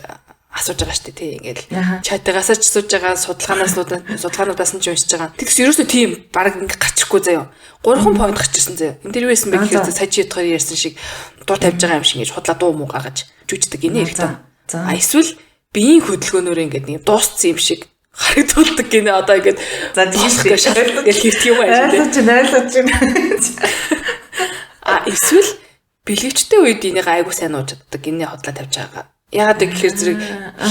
Speaker 2: асууж байгаа шүү дээ тий ингээл чатагаас ч сууж байгаа судалгаануудаас нь ч уншиж байгаа. Тэгс ерөөсөө тийм баг ингээ гарчихгүй заяа. 3 point гарчихсан заяа. Энд дэр юу байсан бэ гэхээр сая чи ятгаар ярьсан шиг дуу тавьж байгаа юм шиг ингэж худлаа дуу муу гаргаж жүжигдэг гинэ эрэгтэй. Эсвэл биеийн хөдөлгөөнөөр ингээд нэг дууссан юм шиг харагдуулдаг гинэ одоо ингээд за тийшээ шаардлага гэж хэлдэг юм аа.
Speaker 1: Ойлгож байна.
Speaker 2: Эсвэл бэлгэвчтэй үед энийг айгуу сайн ууж чаддаг. Энэний хотлоо тавьж байгаа. Яагаад гэхээр зэрэг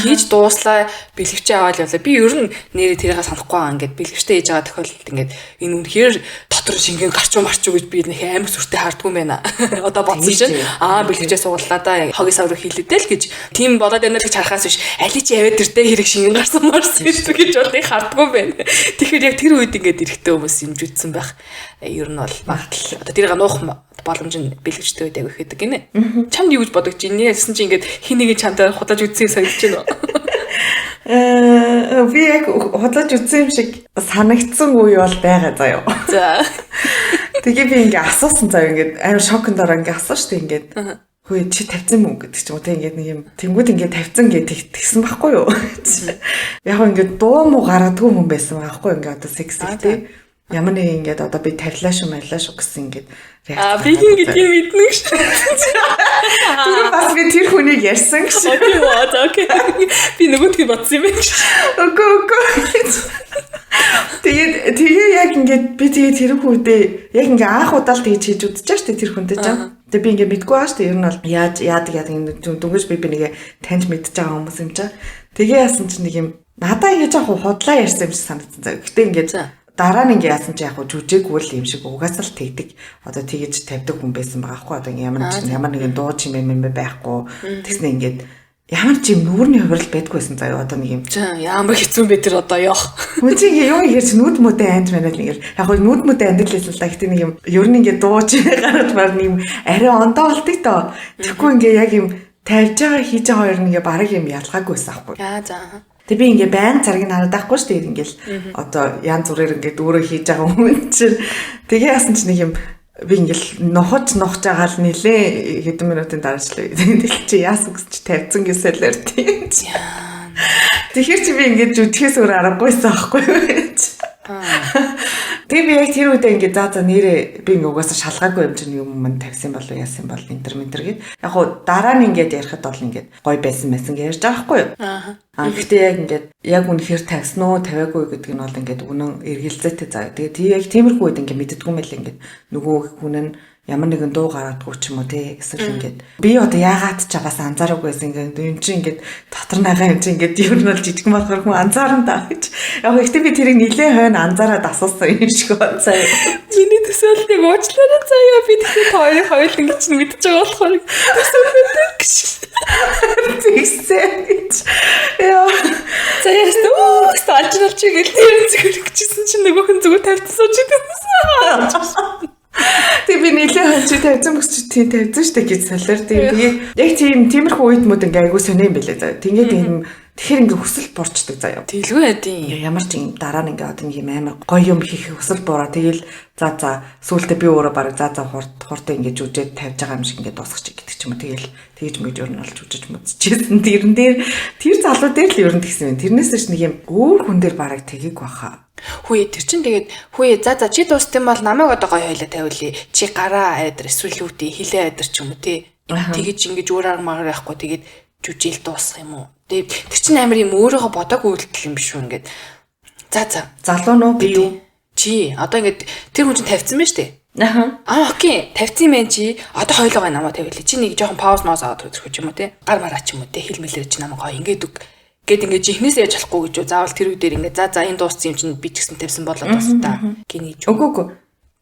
Speaker 2: хийж дууслаа бэлгэвчээ аваад явлаа. Би ер нь нэрээ тэрийг санахгүй байгаа. Ингээд бэлгэвчтэй хийж байгаа тохиолдолд ингээд энэ үнэхээр дотор шингэн гарчуу марчуу гэж би нэг амар сүртэй хардггүй байна. Одоо бодсон чинь бэлгэвчээ сугаллаа да. Хогийн саврыг хийлээдэл гэж тийм болоод байна л гэж харахаас биш. Али чи яваад ирдэ хэрэг шингэн гарсан марс гэж бодыг хардггүй байна. Тэгэхээр яг тэр үед ингээд эрэхтэй хүмүүс юм жүдсэн байх. Ер нь бол багтал. Одоо тэрийг нуух боломж нь бэлгэвчтэй үед аяг ихэдэг гинэ. Чамд юу гэж бодож байна? Яасан чи ингээд хин нэг чамтай худалж үзсэн санагдаж байна уу?
Speaker 1: Би яг худалж үзсэн юм шиг санагдсан үе бол байгаа заяа.
Speaker 2: За.
Speaker 1: Тэгээ би ингээд асуусан заяа ингээд амар шокнд ороо ингээд асууж штэ ингээд хөөе чи тавьсан мөн гэдэг ч юм уу те ингээд нэг юм тэнгууд ингээд тавьсан гэдэг тэгсэн байхгүй юу? Яг ингээд дуу муу гаргадгүй хүн байсан байхгүй ингээд одоо секси те. Ямар нэг ингээд одоо би тавилаа шүү гэсэн ингээд
Speaker 2: би ингээд юм мэднэ шүү.
Speaker 1: Тэр бас би тэр хүнийг ярьсан гэж.
Speaker 2: Окей. Би нөгөөдгөө бодсон юм байна.
Speaker 1: Окей. Тэгээ яг ингээд би тэгээ тэр хүнтэй яг ингээд анх удаа л тэгж хийж үзчихэж штэ тэр хүнтэй ч. Тэгээ би ингээд мэдгүй байгаа штэ ер нь бол яадаг дүнгэж би нэг таньж мэдчихэж байгаа хүмүүс юм чаа. Тэгээ яасан чи нэг юм надаа ингэж яг худлаа ярьсан юм шиг санагдсан заа. Гэтэ ингээд дараа нь ингээ яасан чи яг жүжиггүй л юм шиг угаасаа л тэгдэг. Одоо тэгэж тавьдаг хүн байсан байгаа хгүй. Одоо ямар нэгэн дуу чимээ байхгүй. Тэгснэ ингээд ямар ч юм нүүрний хувирал байдгүйсэн заяа одоо нэг юм.
Speaker 2: Ямар хэцүү бэ тэр одоо ёо.
Speaker 1: Хүн чинь юу ярьж нүд мөдөө анд манад нэг яг хөө нүд мөдөө андглалсэн л да. Гэтэ нэг юм ер нь ингээ дуу чимээ гараад баг нэг юм арай ондоо болтыг тоо. Тэгэхгүй ингээ яг юм тавьж байгаа хийж байгаа хоёр нэгэ бараг юм ялгаагүйсэн аахгүй.
Speaker 2: За.
Speaker 1: Тэг би ингээ байн царгийг хараад байхгүй шүү дээ ингээл одоо янз бүрээр ингээ дүүрөө хийж байгаа хүн чинь тэгээ яасан ч нэг юм би ингээл нохож байгаа л нилээ хэдэн минутын дараач л тэгэл чи яасан гэж чи тавьсан гэсэлэр тийм тэгэхээр чи би ингээ зүтгэхээс өөр аргагүйсэн аахгүй юу. Тэгээ би яг тэр үедээ ингээ за нэрээ би ингээ угаасаа шалгаагүй юм чинь юм мань тавьсан болов яасан бол интер гэд яг хуу дараа нь ингээд ярихад бол ингээд гой байсан гэж ярьж байгаа байхгүй юу. Гэхдээ яг ингээд яг үнэхээр тавьсан уу тавиагүй гэдэг нь бол ингээд үнэн эргэлзээтэй заа. Тэгээ яг тиймэрхүү үед ингээ мэддэггүй мэл ингээд нөгөө хүн нь ямар нэгэн дуу гаргадгүй ч юм уу те эсвэл ингээд би одоо яагаад ч бас анзаарахгүйсэн ингээд юм чи ингээд дотор нагаа юм чи ингээд ер нь бол жижигэн болохоор хүн анзаарна да гэж. Яг ихтэй би тэрийг нилээ хойно анзаараад асуусан юм шиг байна.
Speaker 2: Миний төсөөлтийг уучлаарай заяа би тэгэхээр хоёрыг хоёул ингэж мэдчихэж байгаа болохоор төсөөлөдөг гэж. Тэгсэн. Яа. Заяа сталжнал чи гэл тэр зүгээр гэжсэн чинь нөгөөх нь зүгээр тавьсан сууж идсэн.
Speaker 1: Тэг би нэлээд хонч тавьсан бүсч тийм тавьсан штэ гэж солиор. Тэгээ яг тиймэрхүү үед мод ингээ айгуу сони юм бэлээ заа. Тэгээд юм тэгэхээр ингээ хөсөл бурчдаг заяа.
Speaker 2: Тэглгүй байдیں۔
Speaker 1: Ямар ч юм дараа нь ингээ одоо нэг юм амар гоё юм хийх хөсөл бураа. Тэгэл за сүүлдээ би өөрөө бараг хурдтай ингээ жүжээд тавьж байгаа юм шиг ингээ дуусгачих гэдэг ч юм уу. Тэгэл тэгж мэж өөр нь олж үжиж мэдчихсэн. Тэрэн дээр тэр залуу дээр л ер нь тэгсэн юм. Тэрнээс ч нэг юм өөр хүн дээр бараг тгийг баха.
Speaker 2: Хөөе тэр чин тэгээд хөөе за чи дуустсан бол намайг одоо гоё хойлоо тавиулъя. Чи гараа айдар эсвэл үүдээ хилээ айдар ч юм уу тий. Тэгэж ингэж өөр арга магаар байхгүй тэгээд жүжээл дуусах юм уу. Тэгээд тэр чин амар юм өөрөөгөө бодоогүй үйлдэл юм биш үү ингээд. За
Speaker 1: залуу нөө би юу?
Speaker 2: Чи одоо ингээд тэр хүн чин тавьсан байна штэ. Окей тавьсан юм чи одоо хойлоогоо намайг тавиулъя. Чи нэг жоохон пауз моос аваад үзэх юм уу тий. Гар мараа ч юм уу тий. Хилмэлэр чи намайг гоё ингээд үг гэт ингээд жихнээс яаж болохгүй гэж заавал тэр үе дээр ингээд за энэ дууссан юм чинь би ч гэсэн тавьсан болоод бас та гинийж
Speaker 1: үгүй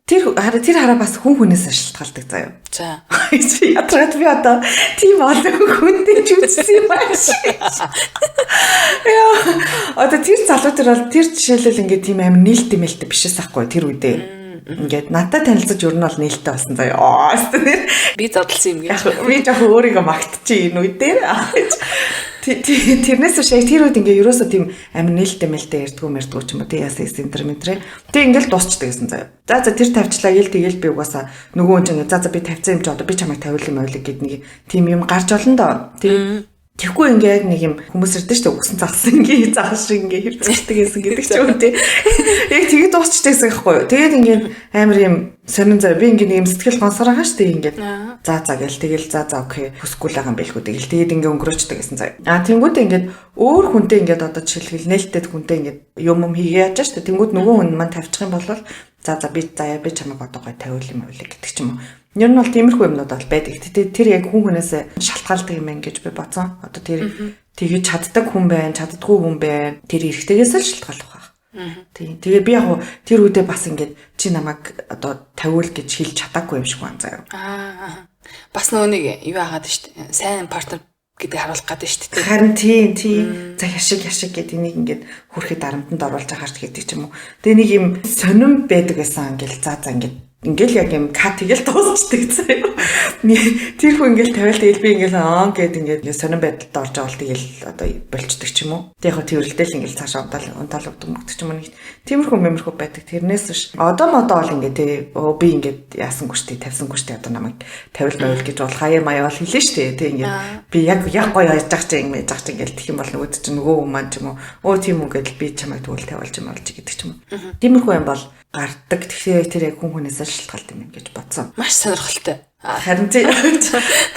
Speaker 1: тэр хараа бас хүнээс шалтгаалдаг заяа.
Speaker 2: За
Speaker 1: ятраад би одоо тийм олон хүнтэй ч үзсэн юм байна. Яа одоо тэр залуу тэр бол тэр жишээлбэл ингээд тийм аим нээлттэй мэлтэй бишээс ахгүй тэр үедээ ингээд надад танилцаж ер нь бол нээлттэй болсон заяа.
Speaker 2: Би задлсан юм гэж.
Speaker 1: Би яг өөрийгөө магтчих энэ үедээ. Тэрнээс шиг тэр үед ингээ ерөөсөө тийм амин нээлттэй ярьдгүү мэрдгүү ч юм уу тий яасан интерметрэ. Тэг ингээл дуусчдаг гэсэн заяа. За тэр тавьчлаа тэгэл би угаасаа нөгөө хүн ингээ за би тавьсан юм чи одоо би чамайг тавиул юм ойлог гэд нэг тийм юм гарч олон доо. Тэгэхгүй ингээ яг нэг юм хүмүүс ирдэ штэ үгсэн загсан ингээ загаш шиг ингээ хэрцэлдэг гэсэн гэдэг ч юм тий. Яг тэгээд дуусчдагсан байхгүй юу. Тэгээд ингээ амар юм сонин зав би ингээ нэг юм сэтгэл гонсороо штэ ингээ. За гэл тэгэл за окей хүсэхгүй л байгаа юм бэлгүй тэгэл тэгээд ингээ өнгөрөөчдөг гэсэн зав. Тэнгүүд ингээ өөр хүнтэй ингээ одоо жишээлбэл нээлттэй хүнтэй ингээ юм хийгээ яаж штэ. Тэнгүүд нөгөө хүн маань тавьчих юм бол за би чамайг одоо гой тавиул юм ойлог гэдэг ч юм уу. Ер нь бол тиймэрхүү юмнууд бол байдаг. Тэр яг хүн хүнээс шалтгаалдаг юм гэж би бодсон. Одоо тэр тэгэж чаддаг хүн байна, чаддаггүй хүн байна. Тэр эрэгтэйгээс л шалтгаалах байх. Тийм. Тэгээ би яг тэр үедээ бас ингэж чи намайг одоо тавиул гэж хэлж чадаагүй юм шиг байна заяа.
Speaker 2: Бас нөгөө нэг юу агаад шүү дээ. Сайн партнер гэдэг харуулах гэдэг шүү дээ.
Speaker 1: Харин тийм. За яшиг гэдэг энийг ингэж хүрэхэд дарамтанд оруулж байгаарч гэдэг ч юм уу. Тэгээ нэг юм сонирн байдаг байсан ингээл за ингээл яг юм кат тэгэл дуусчдаг заяа. Тэр хүн ингээл тавиал тэгэл би ингээл гэд ингээд сонирн байдалд орж байгаа бол тэгэл одоо болчдөг ч юм уу. Тэг яг тэрвэрлдэл ингээл цаашаа унтаал өгдөг ч юм уу. Тиймэрхүү байдаг. Тэрнээс биш. Одоо модоо бол ингээд би ингээд яасангүй штэ тавьсангүй штэ одоо намайг тавил гэж бол хаяа маяа бол хэлээ штэ. Тэг ингээд би яг гоё яаж заах чинь ингээл тэх юм бол нөгөөд чинь нөгөө хүн маань ч юм уу. Тийм үү гэдэл би чамайг тэгвэл тавиулж юм болж гэдэг ч юм уу. Тиймэрхүү юм бол гардаг. Тэгэхээр тэр яг хүн хүнээс шалтгаалт юм гэж бодсон.
Speaker 2: Маш сонирхолтой.
Speaker 1: Харин тийм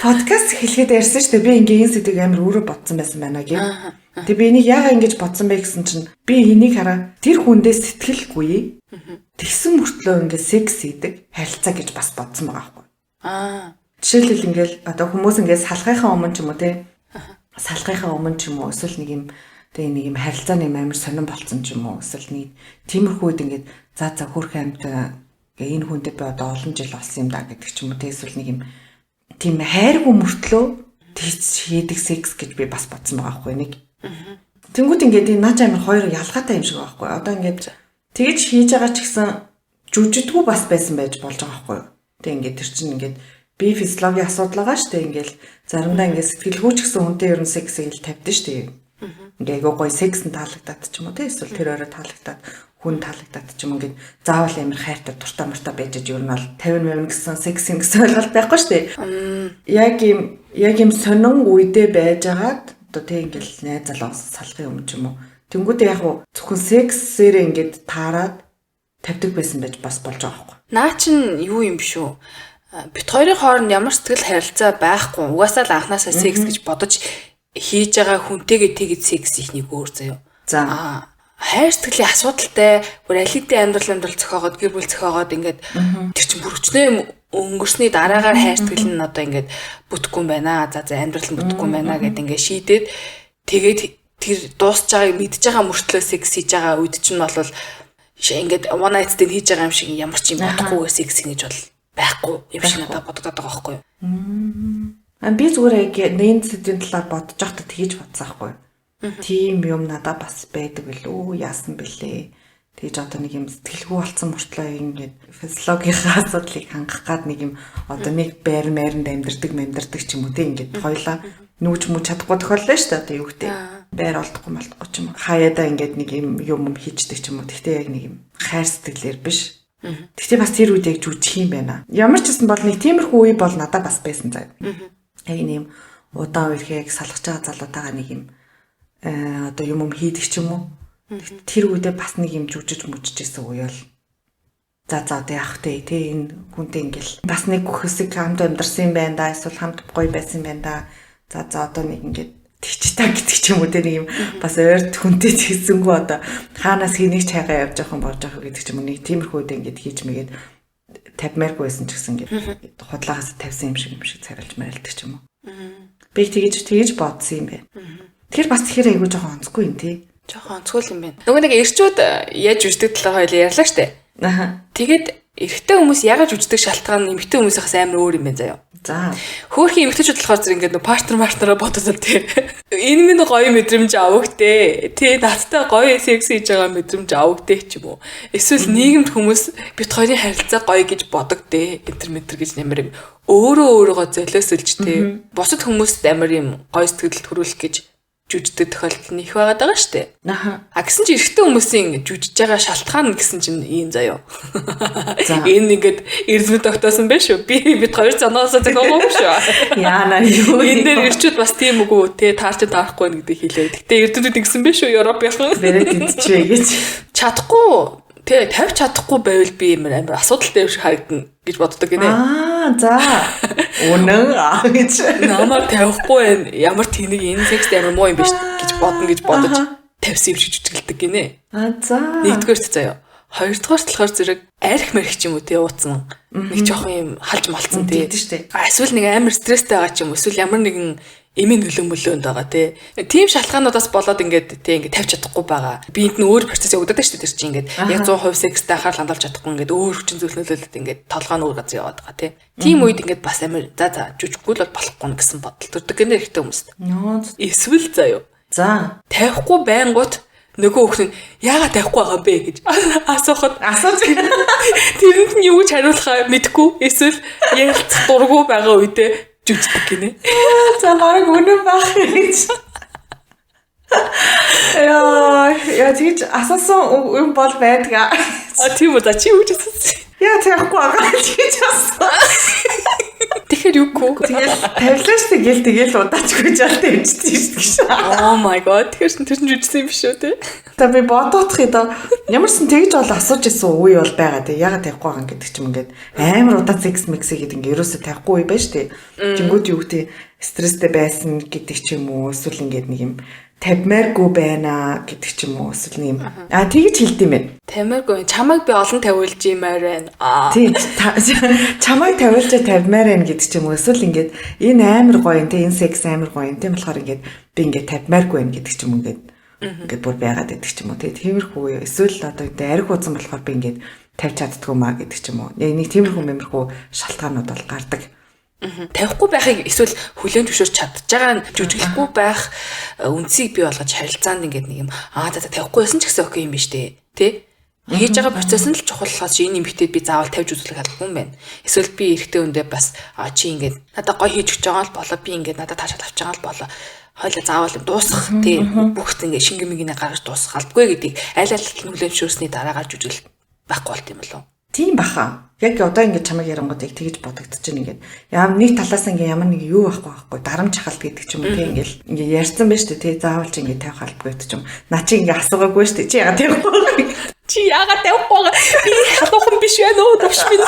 Speaker 1: подкаст хэлэхэд ярьсан шүү дээ. Би ингээ энэ сэдвийг амар өөрөө бодсон байсан байна гэв. Тэгээ би энийг яагаад ингэж бодсон бэ гэсэн чинь би энийг хараа тэр хүндээ сэтгэлгүй. Тэгсэн мөртлөө ингээ секс хийдэг харилцаа гэж бас бодсон байгаа байхгүй. Жишээлбэл ингээл одоо хүмүүс ингээ салхахын өмнө ч юм уу те. Салхахын өмнө ч юм уу эсвэл нэг юм тэгээ нэг юм харилцааны амар сонирн болцсон ч юм уу эсвэл нэг тиймэрхүүд ингээд за хөрх амьд энэ хүндээ би одоо олон жил болсон юм да гэдэг ч юм уу тэгэсвэл нэг юм тийм хайргүй мөртлөө тийч хийдэг секс гэж би бас бодсон байгаа байхгүй нэг. Тэнгүүд ингээд энэ наач амар хоёр ялгаатай юм шиг байгаа байхгүй. Одоо ингээд тэгэж хийж байгаа ч гэсэн жүжигдгүү бас байсан байж болж байгаа байхгүй. Тэг ингээд тэр чинь ингээд би физиологийн асуудал байгаа шүү дээ. Ингээд заримдаа ингээд сэтгэлгүйч гэсэн хүнтэй ер нь сексийг л тавьдсан шүү дээ. Ингээ айгуу гоё секс нь таалагдаад ч юм уу те эсвэл тэр орой таалагдаад хүн таалагдаад ч юм ингээд заавал амар хайртай дуртай муртай байж ер нь бол 50 гэсэн секс юм гэсэн ойлголт байхгүй шүү дээ. Яг юм сонин үедээ байжгаад одоо те ингээл найз залуу салхын юм ч юм уу. Тэнгүүдээ яг зөвхөн сексээр ингээд таарад тавьдаг байсан байж бас болж байгаа байхгүй.
Speaker 2: Наа чин юу юм биш үү? Бит хоёрын хооронд ямар сэтгэл харилцаа байхгүй. Угаасаа л анханасаа секс гэж бодож хийж байгаа хүнтэйгээ тэгж секс ихнийг өөр заяа. За хайр сэтгэлийн асуудалтай бүр алидийн амьдрал зохиогоод гэр бүл зохиогоод ингээд тэр чинь бүрчнээ өнгөрсний дараагаар хайр сэтгэл нь одоо ингээд бүтэхгүй юм байна. За амьдрал нь бүтэхгүй юм байна гэдээ ингээд шийдээд тэгээд тэр дуусж байгааг мэдж байгаа мөртлөө секс хийж байгаа үед чинь бол ингээд one night stand хийж байгаа юм шиг ямар ч юм бодохгүй секс хийж бол байхгүй юм шиг надад бодогдоод байгаа байхгүй юу?
Speaker 1: Би зүгээр яг нээн сэдвийн талаар бодож байхдаа тэгж бодсон аахгүй. Тийм юм надад бас байдаг билүү, яасан бэлээ. Тэгж одоо нэг юм сэтгэлгүй болсон мөртлөө ингээд физиологийн асуудлыг хангах гад нэг юм одоо нэг байранд амьдэрдэг ч юм уу тийм ингээд хоёлаа нүүж мүж чадахгүй тохиоллоо шүү дээ. Одоо юу гэдэг байр олдохгүй ч юм уу. Хаяада ингээд нэг юм хийждэг ч юм уу. Тэгтээ яг нэг юм хайр сэтгэлээр биш. Тэгтээ бас тэр үед яг жүжих юм байна. Ямар ч гэсэн бол нэг тиймэрхүү үе бол надад бас байсан заа. Яг нэг юм удаан үерхийг салгаж байгаа залуутайгаа нэг юм одоо юм хийдэг ч юм уу. Тэр үедээ бас нэг юм жүжиж мүжижсэн үе бол за одоо яах вэ те энэ хүнтэй ингээл бас нэг хүсэг хамт амьдарсан юм байна да эсвэл хамт гоё байсан юм байна да. За одоо нэг ингээд тэгчтэй гэдэг ч юм уу те нэг юм бас ойрт хүнтэй тэгсэнгүү одоо хаанаас хэнийг ч хайгаа явж явах юм болж байгаа гэдэг ч юм уу нэг тиймэрхүү үедээ ингээд хийж мэгээд тавьмааргүй байсан ч гэсэн ингээд худлаагаас тавьсан юм шиг царилж марилдаг ч юм уу. Би тэгж бодсон юм байна. Тэр бас тэгэхээр айгүй жоохон онцгүй юм тий.
Speaker 2: Жоохон онцгүй юм байна. Нөгөө нэг эрчүүд яаж үждэг талаар хоёул ярьлаа штэ. Тэгээд эрэгтэй хүмүүс ягаад үждэг шалтгаан эмэгтэй хүмүүсээс амар өөр юм байна заяа.
Speaker 1: За.
Speaker 2: Хөөрхийн эмэгтэйчүүд болохоор зэрэг ингээд партнераа бодоод тий. Энэ минь гоё мэдрэмж авагтээ. Тий надтай гоё секс хийж байгаа мэдрэмж авагтээ ч юм уу. Эсвэл нийгэмд хүмүүс бит хоёрын харилцаа гоё гэж бодогдээ. Интер гэж нэмэр юм. Өөрөөгөө золиослж тий. Бусад хүмүүст амар юм гоё сэтгэлд төрүүлэх гэж жүжигдэг тохиолдол нь их байгаад байгаа шүү дээ. Гэсэн чи эрэгтэй хүмүүсийн жүжиж байгаа шалтгаан гэсэн чинь ийм заяа. Энэ ингээд эрдэмэд тогтоосон байх шүү. Би бид хоёр занаасаа зохиогоогүй шүү.
Speaker 1: Яана юу.
Speaker 2: Энэ дээр ирчүүд бас тийм үгүй те таарч таарахгүй гэдэг хэлээ. Гэтэ эрдэмэд ингэсэн байх шүү. Европын.
Speaker 1: Бэрэг идчихвэ гэж.
Speaker 2: Чадахгүй те тавьж чадахгүй байвал би амар асуудалтай юм шиг харагдана гэж боддог гинэ.
Speaker 1: За. Үнэн гэж.
Speaker 2: Намайг тавихгүй байна. Ямар тэнэг энэ секс амар муу юм биш гэж бодож тавьсан юм шиг жүжиглдэг гинэ.
Speaker 1: За.
Speaker 2: Нэгдүгээрт заяа. Хоёрдугаар болохоор зэрэг арх марх ч юм уу тий ууцсан. Нэг жоохон юм халж малцсан тий. Эсвэл нэг амар стресстэй байгаа ч юм уу. Эсвэл ямар нэгэн эмийн нөлөөнд байгаа тий. Тийм шалтгаануудаас болоод ингээд тий ингээд тавьж чадахгүй байгаа. Биед нь өөр процесс явагдаад шүү дээ тэр чинь ингээд яг 100% секстэй анхаарал хандуулж чадахгүй ингээд өөр хүчин зүйл нөлөөлөд ингээд толгой нь өөр газар яваад байгаа тий. Тийм үед ингээд бас амар за жүжиггүй л болохгүй гэсэн бодол төрдөг гэнэ хэрэгтэй хүмүүст. Эсвэл заяа. За тавихгүй байнгут нөгөө хүүхэд нь яагаад тавихгүй байгаа бэ гэж асууж тэрэнд нь юу ч хариулахаа мэдэхгүй эсвэл ярилцах дурггүй байгаа үедээ жүжигдэг гинэ.
Speaker 1: За мараг үнэн байх гэж. Яа тийч асуусан юм бол байдгаа.
Speaker 2: Тийм үү за чи юу ч асуусан.
Speaker 1: Яа тавихгүй байгаа гэж асуусан.
Speaker 2: Тэгэхээр юугүй.
Speaker 1: Тавилаа штэ тэгэл удаачгүй жаал тавьчихсан шүү дээ.
Speaker 2: Oh my god. Тэгэхээр тэр нь жүжигсэн юм биш үү те?
Speaker 1: За би бодоодох юм ямарсан тэгж бол асууж исэн үе бол байгаа те. Ягаад тавихгүй байгаа юм гэдэг ч юм ингээд амар удаа секс микс гэдэг ингээд ерөөсөө тавихгүй үе байна штэ. Тэнгүүд юу гэдэг стресстэй байсан гэдэг ч юм уу эсвэл ингээд нэг юм тавьмааргүй байна гэдэг ч юм уу эсвэл юм. Тэгж хэлдэм бэ.
Speaker 2: Тавьмааргүй. Чамайг би олон тавиулж юмаар байна.
Speaker 1: Тийм. Чамайг тавиулж тавьмаар байна гэдэг ч юм уу эсвэл ингээд энэ амар гоё юм те энэ секс амар гоё юм тийм болохоор ингээд би ингээд тавьмааргүй байна гэдэг ч юм уу ингээд бүр байгаад байдаг ч юм уу те. Тиймэрхүү эсвэл одоо ингээд арх уусан болохоор би ингээд тавьж чаддгүй маа гэдэг ч юм уу. Нэг тиймэрхүү мэмэрхүү шалтгаанууд бол гардаг.
Speaker 2: Тавихгүй байхыг эсвэл хүлээн зөвшөөрч чадж байгаа жүжиглэхгүй байх үндсийг бий болгож харилцаанд ингээд нэг юм за тавихгүй байсан ч гэсэн окей юм биш үү те хийж байгаа процесс нь л чухал болохоос энэ эмэгтэйд би заавал тавьж үзүүлэх албагүй юм байна. Эсвэл би эрэгтэй хүндээ бас чи ингээд надад гоё хийж өгч байгаа л болоо би ингээд надад таашаал авч байгаа л болоо хойлоо заавал дуусгах те бүх ингээд шингэ мэгнээ гаргаж дуусгах албагүй гэдгийг аль хүлээн зөвшөөрсний дараа гарч үзэл байхгүй болт юм болов.
Speaker 1: Тийм баха. Яг одоо ингэж чамайг ярангуудыг тэгж бодогдож байна ингээд. Ямар нэг талаас ингээд ямар нэг юу байхгүй дарамт чахалт гэдэг ч юм уу тийм ингээд ярьсан байна шүү дээ. Заавал чи ингээд тавих албагүй гэдэг ч юм. Наа чи ингээд асуугаагүй шүү дээ. Чи яагаад тавихгүй?
Speaker 2: Чи яагаад тавихгүй? Би халуухан биш байна уу? Төвш минь.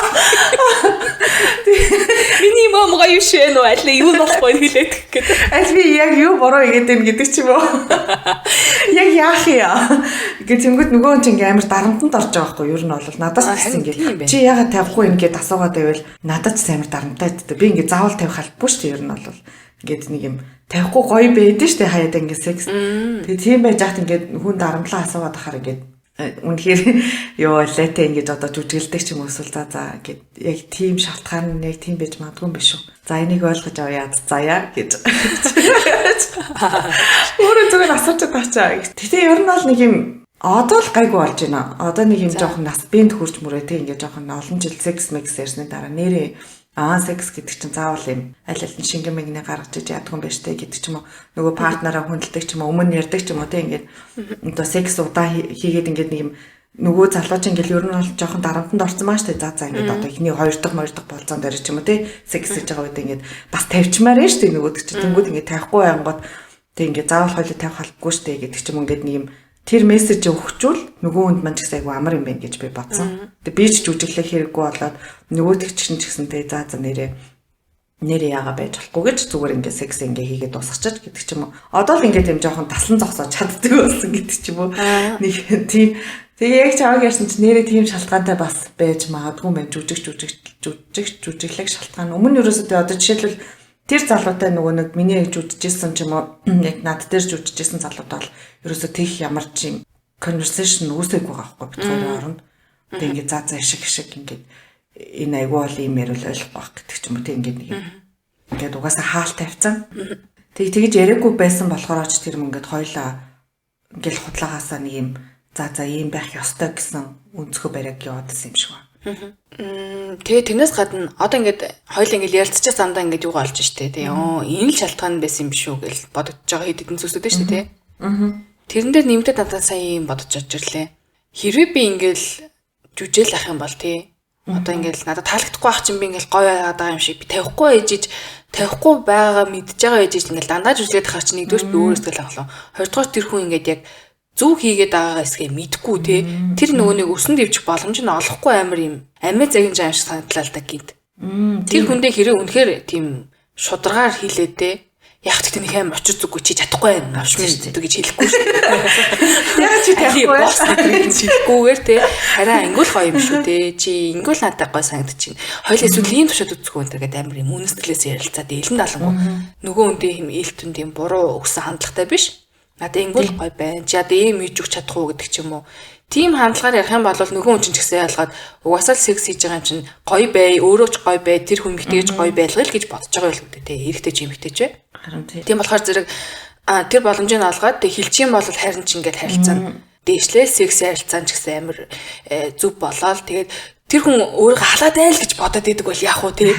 Speaker 2: Миний мамгаа юу шээ нөө аль юу болохгүй хэлээд гэдэг.
Speaker 1: Аль би яг юу бороо игээд байна гэдэг ч юм уу. Яг яах юм? Ингээд тэнгууд нөгөө чинь амар дарамтанд орж байгаа байхгүй юу? Ер нь бол надаас ч ингээд чи яагаад тавихгүй ингээд асуугаад байвал надад ч амар дарамттай байдаг. Би ингээд заавал тавих албагүй шүү дээ. Ер нь бол ингээд нэг юм тавихгүй гоё байдэн шүү дээ. Хаяад ингээд секс. Тэгээ тийм байж хат ингээд хүн дарамтлаа асуугаад ахаар ингээд үнэхээр ёо лэтэй ингэж одоо жүжиглдэг ч юм уу эсвэл за гэд яг тийм шалтгаан нь яг тийм байж магадгүй юм биш үү. За энийг ойлгож авъя заяа гэж. Өөрөө зүгээр асууж таачаа. Тэгтээ ер нь бол нэг юм одоо л гайгүй болж байна. Одоо нэг юм жоохон нас биед хурж мөрөө тэг ингэ жоохон олон жил секс микс ярьсны дараа нэрээ секс гэдэг чинь заавал юм аль аль нь шингэн мэгнээ гаргаж иж ядгүй юм байна штэ гэдэг ч юм уу нөгөө партнераа хүндэлдэг ч юм уу өмнө ярьдаг ч юм уу те ингээд одоо секс удаа хийгээд ингээд нэг юм нөгөө залууч ингээд ер нь бол жоохон дарамтанд орсон маа штэ за ингээд одоо ихний 2 дахь болцоонд дөрөж ч юм уу те секс хийж байгаа үед ингээд бас тавьчмаар нь штэ нөгөөд ч тэнгууд ингээд тавихгүй байнгут те ингээд заавал хоёул тавих албагүй штэ гэдэг ч юм ингээд нэг юм тэр мессеж өгчүүл нөгөө хүнд маань ч гэсэн айгу амар юм байна гэж би бодсон. Тэгээ би ч жүжиглэх хэрэггүй болоод нөгөө тэгчин ч гэсэн тэгээ за нэрээ яага байж болохгүй гэж зүгээр ингээ секс ингээ хийгээд дуусгачих гэдэг ч юм уу. Одоо л ингээ тийм жоохон таслан зогсоод чаддаг болсон гэдэг ч юм уу. Нэг тийм тэгээ яг чааг ярьсан чи нэрээ тийм шалтгаантай бас байж магадгүй юм байна. Жүжиглэх шалтгаан. Өмнө нь ерөөсөө одоо жишээлбэл тэр залуутай нөгөө нэг миний жүжижсэн ч юм уу яг над дээр жүжижсэн залууд бол ерөөсөө тех ямар ч юм conversation үүсэхгүй байгаа байхгүй бид хоёр орно. Тэгээ ингээд за шиг ингээд энэ айгүй бол юм ярил ойлгох байх гэдэг ч юм уу тийм ингээд угаасаа хаалт тавьсан. Тэгж яриаггүй байсан болохоор ч тэр юм ингээд хоёлаа ингээд худлагаасаа нэг юм за ийм байх ёстой гэсэн өнцгөө бариаг яваадсан юм шиг байна.
Speaker 2: Тэгээ тэрнээс гадна одоо ингээд хоёул ингээд ярилцчихсан сандаа ингээд юу олж штэ тий. Энэ л шалтгаан байсан юм биш үү гэж бодож байгаа хэд хэдэн зүйлсүүд шүү дээ тий. Тэрэн дээр нэмэлт надад сайн юм бодож ирлээ. Хэрвээ би ингээд жүжээл ах юм бол тий. Одоо ингээд надад таалагдахгүй ах чинь би ингээд гоё яагаад байгаа юм шиг би тавихгүй байгаа мэдж байгаа ээж ингээд дандаа жүжиглээд хар чинь нэгдүгээр би өөрөө сэтгэл хангалуун. Хоёрдугаар тэр хүн ингээд яг зүг хийгээд байгаа эсгээ мэдгүй те тэр нөгөө нэг өсөнд дэвчих боломж нь олохгүй амар юм амиа загин жаам шиг санагдлаа л да гинт. Тэр хүндээ хэрэг үнэхээр тийм шударгаар хийлээ те Яг ч тийм хэм очир зүггүй чи чадахгүй байх авшгүй шүү дээ гэж хэлэхгүй шүү.
Speaker 1: Яг чи
Speaker 2: чадахгүй хэлэхгүйгээр те хараа ингүүл гоё юм шүү дээ. Чи ингүүл надад гоё санагдчихэв. Хоёул эсвэл ийм тушаад үзэхгүй энэ гэдэг амар юм үнэсгэлээс ярилцаад элен далангуу. Нөгөө үндэ юм элтүнд юм буруу өгсөн хандлагатай биш. Надад ингүүл гоё байна. Чи одоо ийм хийж өгч чадахгүй гэдэг ч юм уу. Тим хандлагаар ярих юм бол нөгөө хүн чинь ч гэсэн ялгаад угаасаа л секс хийж байгаа юм чинь гоё бай, өөрөө ч гоё бай, тэр хүн эмэгтэйж гоё байлгал гэж бодож байгаа юм л үү те. Эрэгтэй ч эмэгтэй ч вэ.
Speaker 1: Харин
Speaker 2: тийм болохоор зэрэг тэр боломжийг олгоод тэг хилчих юм бол харин ч ингээд харилцаа дээшлээ секс харилцаа ч гэсэн амар зүв болоод тэгээд тэр хүн өөрийгөө халаад айл гэж бодоод идэг бол яах вэ те.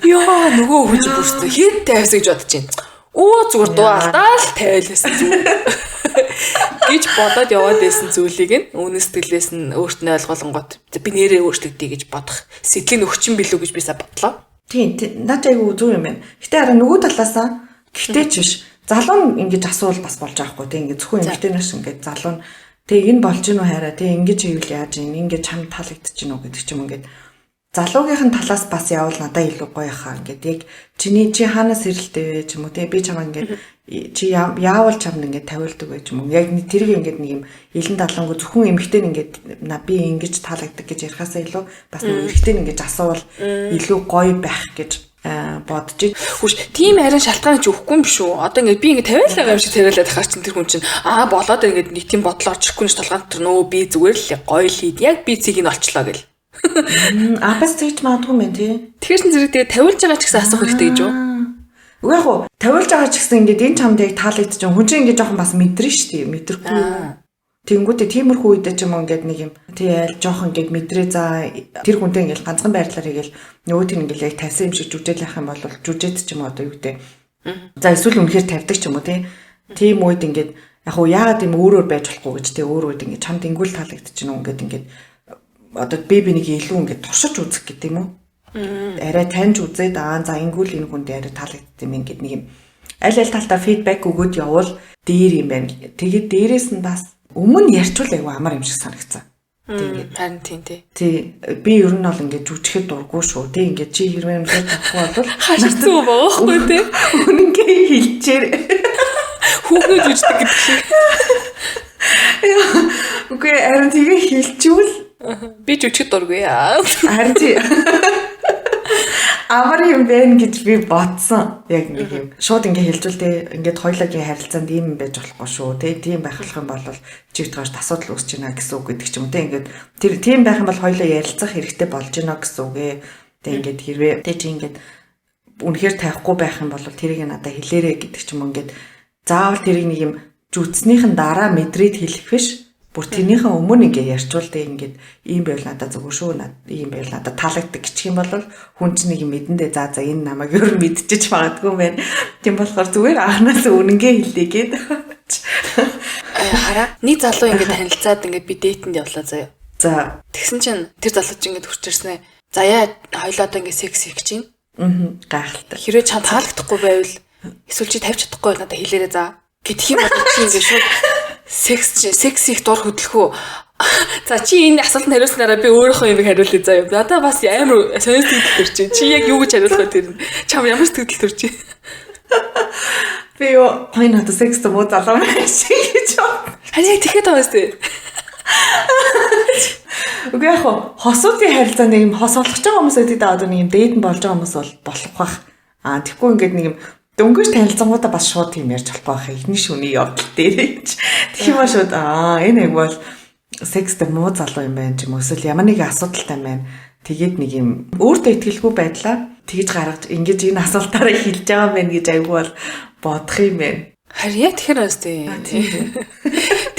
Speaker 2: Яа нөгөө хүн чинь бүрстэ хэд тайвс гэж бодож байна. Оо зүгээр дуу алдаа л тавиалсан зүгээр гэж бодоод яваад байсан зүйлийг нь үнэ сэтгэлээс нь өөртөө ойлгуулангууд би нэрээ өөртөө гэж бодох сэтгэлийн өвчин билүү гэж би сая бодлоо.
Speaker 1: Тийм наад айгу зүг юм байна. Гэтэ хараа нөгөө талаасаа гэхдээ ч биш залуу ингэж асуул бас болж байгаа хгүй тийм ингэ зөвхөн эмэгтэйнээс ингэ залуу нь тэг энэ болж гинүү хараа тийм ингэж хийвэл яаж юм ингэж чам таалагдчих гинүү гэдэг ч юм ингээд залуугийнх нь талаас бас явал надад илүү гоё хаа ингээд яг чи хаанаас ирэлтэй вэ ч юм уу тийм би чамаа ингээд чи яавал чамд ингээд тавиулдаг вэ ч юм уу яг тэрийг ингээд нэг юм элен далангуу зөвхөн эмэгтэй ингээд би ингэж таалагддаг гэж ярихаасаа илүү бас нэг эрэгтэй ингэж асуувал илүү гоё байх гэж бодож байна.
Speaker 2: Хүш тийм харин шалтгаан ч өгөхгүй юм шүү. Одоо ингээд би ингээд тавиалаа юм шиг тавиалаад ахаар чинь тэр хүн чинь болоод ингээд нэг тийм бодол орж ирэхгүй ш толгойд тэр нөө би зүгээр л гоё л хийд яг би цэгийг нь олчлоо гэл.
Speaker 1: Бас тэгж магадгүй мэн тий.
Speaker 2: Тэгэхээр чинь зэрэг тэгээ тавиулж байгаа ч гэсэн асуух хэрэгтэй гэж үү?
Speaker 1: Үгүй яг уу тавиулж байгаа ч гэсэн ингээд энэ чамд яг таалагдчих. Хүн чинь ингээд жоохон бас мэдрэн штий мэдрэхгүй. Тэнгүүтээ тиймэрхүү үедээ ч юм уу ингээд нэг юм тий айл жоохон ингээд мэдрээ за тэр хүнтэй ингээд ганцхан байрлалаар игээл нөгөө тийм ингээд яг тавьсан юм шиг жүжээл явах юм бол жүжээд ч юм уу одоо юу гэдэг. За эсвэл үнэхээр тавьдаг ч юм уу тий. Тийм үед ингээд яг уу яагаад юм өөрөөр байж болохгүй гэж тий өөр үед ингээд чамд ингүүл таалагдчих юм ингээд одоо би нэг илүү ингээд туршиж үзэх гэдэг юм уу? Арай таньж үзээд за ингүүл энэ хүнд арай таалагддаг юм ингээд нэг юм аль талтаа фидбек өгөөд явал дээр юм байна. Тэгээд дээрээс нь бас өмнө ярьчвал айгу амар юм шиг санагцсан.
Speaker 2: Тэгээд харин тийм тий.
Speaker 1: Тий би ер нь бол ингээд жүжихэд дурггүй шүү. Тий ингээд чи хэрвээ юмшиг тахгүй бол
Speaker 2: хашигцсан баахгүй тий.
Speaker 1: Үнэнгээ хэлчээр
Speaker 2: хүүхнүүд жүжигдэг гэдэг шиг.
Speaker 1: Үгүй харин тэгээ хэлчихвэл
Speaker 2: би жүжихэд дургүй.
Speaker 1: Харин тий. Амар юм байна гэж би бодсон. Яг нэг юм. Шууд ингэ хэлжүүлдэ ингээд хоёулагийн харилцаанд ийм юм байж болохгүй шүү. Тийм байх юм бол чигтгаарт асуудал үүсэж байна гэсэн үг гэдэг ч юм. Ингээд тэр тийм байх юм бол хоёулаа ярилцах хэрэгтэй болж байна гэсэн үг ээ. Ингээд хэрвээ чи ингээд үнэхээр тайхгүй байх юм бол тэрийг надад хэлээрэй гэдэг ч юм. Ингээд заавал тэрийг нэг юм зүтснийхэн дараа мэдрээд хэлэх биш. Бүр тэрнийхэн өмнө ингээ ярьчвал тэ ингээд ийм байвал надад зөв шүү ийм байвал надад таалагддаг гэх юм бол хүн чинь нэг мэдэндээ за энэ намайг өөр мэдчихэж магадгүй байна. Тийм болохоор зүгээр анханаас үнэнгээ хэлээгээд.
Speaker 2: Хараа нэг залуу ингээ танилцаад ингээ би дээтэнд явлаа заяа.
Speaker 1: За
Speaker 2: тэгсэн чинь тэр залуу чинь ингээ төрч ирсэн ээ. Заяа хоёлоо одоо ингээ секс хийх гэж байна.
Speaker 1: Гайхалтай.
Speaker 2: Хэрвээ чам таалагдахгүй байвал эсвэл чи тавьж чадахгүй надад хэлээрэй за. Гэтэх юм бол чи ингээ шууд секс их дор хөдлөхөө. За чи энэ асуултанд хариулснараа би өөрийнхөө юм хариулъя заа. Надаа бас амар сонир сэтгэл төрж байна. Чи яг юу гэж хариулах вэ тэр нь? Чам ямар сэтгэл төрж байна?
Speaker 1: Би юу надад секс муу залуу байх шиг гэж бод.
Speaker 2: Харин тэгэхэд байгаа юм.
Speaker 1: Үгүй яг хосуудын харилцаанд нэг юм хос олгож байгаа хүмүүс гэдэг да одоо нэг юм дээд нь болж байгаа хүмүүс бол болох бах. Тэгэхгүй ингээд нэг юм дөнгөж танилцангуудаа бас шууд тийм ярьж болохгүй байх. Эхний шөнийн явдал дээр гэж. Тэгэх юм ба шууд энэ яг бол секстэй муу залуу юм байна ч юм уу эсвэл ямар нэгэн асуудалтай юм байна. Тэгээд нэг юм өөртөө итгэлгүй байдлаа тэгж гаргаж ингэж энэ асуултаараа хэлж байгаа юм байна гэж айгүй бол бодох юм байна.
Speaker 2: Харин яг тэгэхээр өстэй.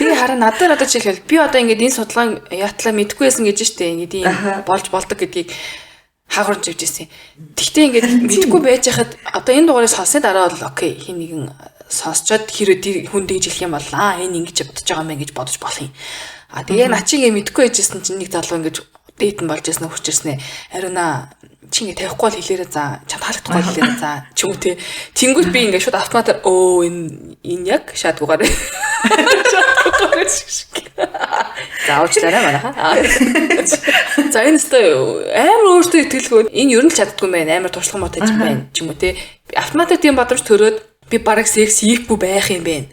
Speaker 2: Тэгээ хараа надад одоо жишээлбэл би одоо ингэж энэ судалгааг яатлаа мэдгүй байсан гэж штэ ингэж ийм болж болдог гэдгийг хаагуурч явж ирсэн. Тэгтээ ингээд мэдгүй байж хахад одоо энэ дугаарыг сонсны дараа бол окей хин нэгэн сонсчод хэрэг тэр хүн дэж хэлэх юм бол энэ ингэж бодож байгаа юм байна гэж бодож болох юм. Тэгээ начиг юм мэдгүй байжсэн чинь нэг залуу ингэж дээдэн болж ирсэн хурч ирсэн ээ. Ариуна чи ингэ тавихгүй л хэлээрээ за чам таалагдахгүй хэлээрээ за ч юм уу те. Тэнгүүт би ингэ шууд автоматар энэ яг шаадгуугаар. За уучлаарай манайхаа. За энэ өстой амар өөртөө итгэлгүй энэ ер нь чаддгүй байх амар туршлага муутай юм байна ч юм уу те. Автоматик тийм бодомж төрөөд би бараг секс хийхгүй байх юм байна.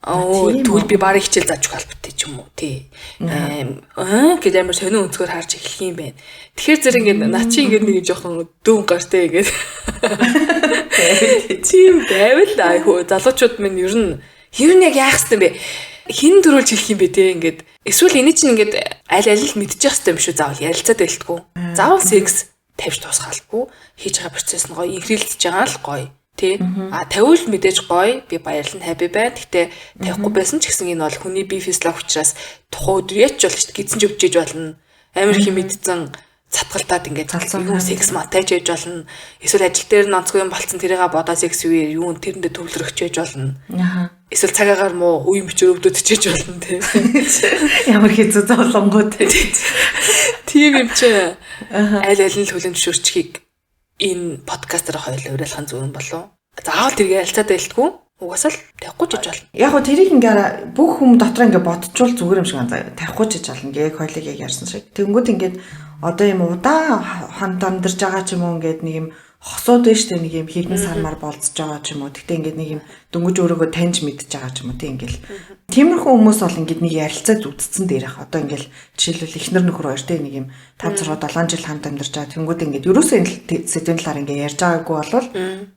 Speaker 2: Тэгвэл би барыг хичээл зааж холботой ч юм уу тий. Гэт амар сонио өнцгөр харж эхлэх юм байна. Тэгэхээр зэрэг ингээд наа чи ингээд нэг жоохон дүүн гартай ингээд тийм байвал айхуу залуучууд минь ер нь яг яах хэвтэй бэ? Хин төрүүлж хэлэх юм бэ те ингээд эсвэл энэ чинь ингээд аль л мэдчих хэвтэй юм шүү заавал ярилцаад байлтгүй. Заавал секс тавьж дуусгаалгүй хийж байгаа процесс нь гоё инхрийлж байгаа л гоё. Тэ тавиул мэдээж гоё би баярлан happy байна. Гэтэ тавихгүй байсан ч гэсэн энэ бол хүний бие физиологи учраас тухайн өдөр яч болж гидсэн ч өвчиж болно. Амар их мэдсэн цатгалтаад ингээд юу секс матаж яж болно. Эсвэл ажил дээр нь онцгой юм болцсон тэрийгээ бодоо секс үеэр юу тэрэндээ төвлөрөх чэж болно. Эсвэл цагаагаар муу үе мөчөр өвдөд чэж болно те.
Speaker 1: Ямар хэцүү зовлонгууд
Speaker 2: тийм юм чи аль аль нь хүлэн зөвшөөрчихийг энэ подкастаар хоёул уриалгах зүг юм болов. Заавал тэргээ ялцаад байлтгүй. Угаасаа л тавихгүй ч болно.
Speaker 1: Яг гоо тэрийг ингээ бүх хүм дотор ингээ бодчихвол зүгээр юм шиг байна. Тавихгүй ч болно. Яг хоёлыг яг ярьсан шиг. Тэнгүүд ингээд одоо юм удаан ханд амьдарч байгаа ч юм уу ингээд нэг юм хосууд байна штэ нэг юм хідэн сармаар болцож байгаа ч юм уу. Тэгтээ ингээд нэг юм дөнгөж өөрийгөө таньж мэдж байгаа ч юм уу. Тэг ингээл тиймэрхүү хүмүүс бол ингээд нэг ярилцаад үдцсэн дээрх. Одоо ингээл жишээлбэл эхнэр нөхөр хоёр тэ нэг юм 5 6 7 жил хамт амьдарч байгаа. Тэнгүүд ингээд ерөөсөө энэ сэдвийн талаар ингээ ярьж байгаагүй болвол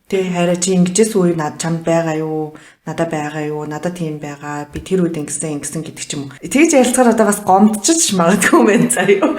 Speaker 1: тэг хараа чи ингэжээс үе над чамд байгаа юу? Надад байгаа юу? Надад тийм байгаа. Би тэр үед ингэсэн гэдэг ч юм уу. Тэгж ярилцахаар одоо бас гомдчих магадгүй юм байна заа юу.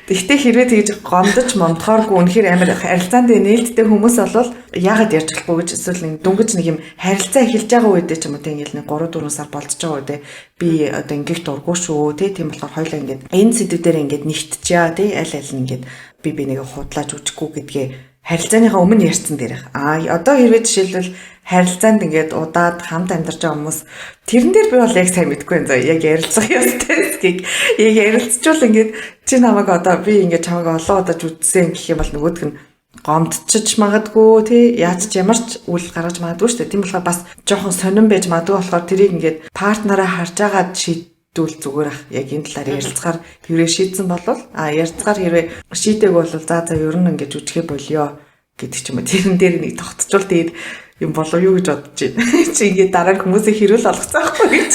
Speaker 1: Тэгтээ хэрвээ тэгж гомдож момдохооргүй үнэхээр амар харилцаанд нээлттэй хүмүүс болвол яагаад ярьж болохгүй гэж эсвэл дүнгэж нэг юм харилцаа эхэлж байгаа үедээ ч юм уу тэг ингээл нэг 3 4 сар болцож байгаа үедээ би одоо ингээд дурггүй шүү тийм болохоор хоёлаа ингээд энэ сэдвүүдээр ингээд нэгтчихээ тий аль аль нь ингээд би нэг худлааж үжихгүй гэдгээ харилцааныхаа өмнө ярьсан дээрх. Одоо хэрвээ жишээлбэл харилцаанд ингээд удаад хамт амьдарч байгаа хүмүүс тэрэн дээр би бол яг сайн мэдэхгүй юм заа. Яг ярилцах ёстой яг ярилцчвал ингээд чи намайг одоо би ингээд чамайг олон удаж үзсэн гэх юм бол нөгөөдг нь гомдчих магадгүй тий яаж ч ямар ч үйл гаргаж магадгүй шүү дээ. Тийм болохоор бас жоохон сонирн байж магадгүй болохоор тэрийг ингээд партнераа харж агаад шийдвэл зүгээр ах. Яг энэ талаар ярилцахаар хэрвээ шийдсэн болвол ярилцахаар хэрвээ шийдэг бол за ер нь ингээд үжихэ болио гэдэг ч юм уу. Тэрэн дээр нэг тогтцол тэгээд юм болов юу гэж бодож байна. Чи ингээд дараа хүмүүсийг хэрүүл олгоцсон байхгүй гэж.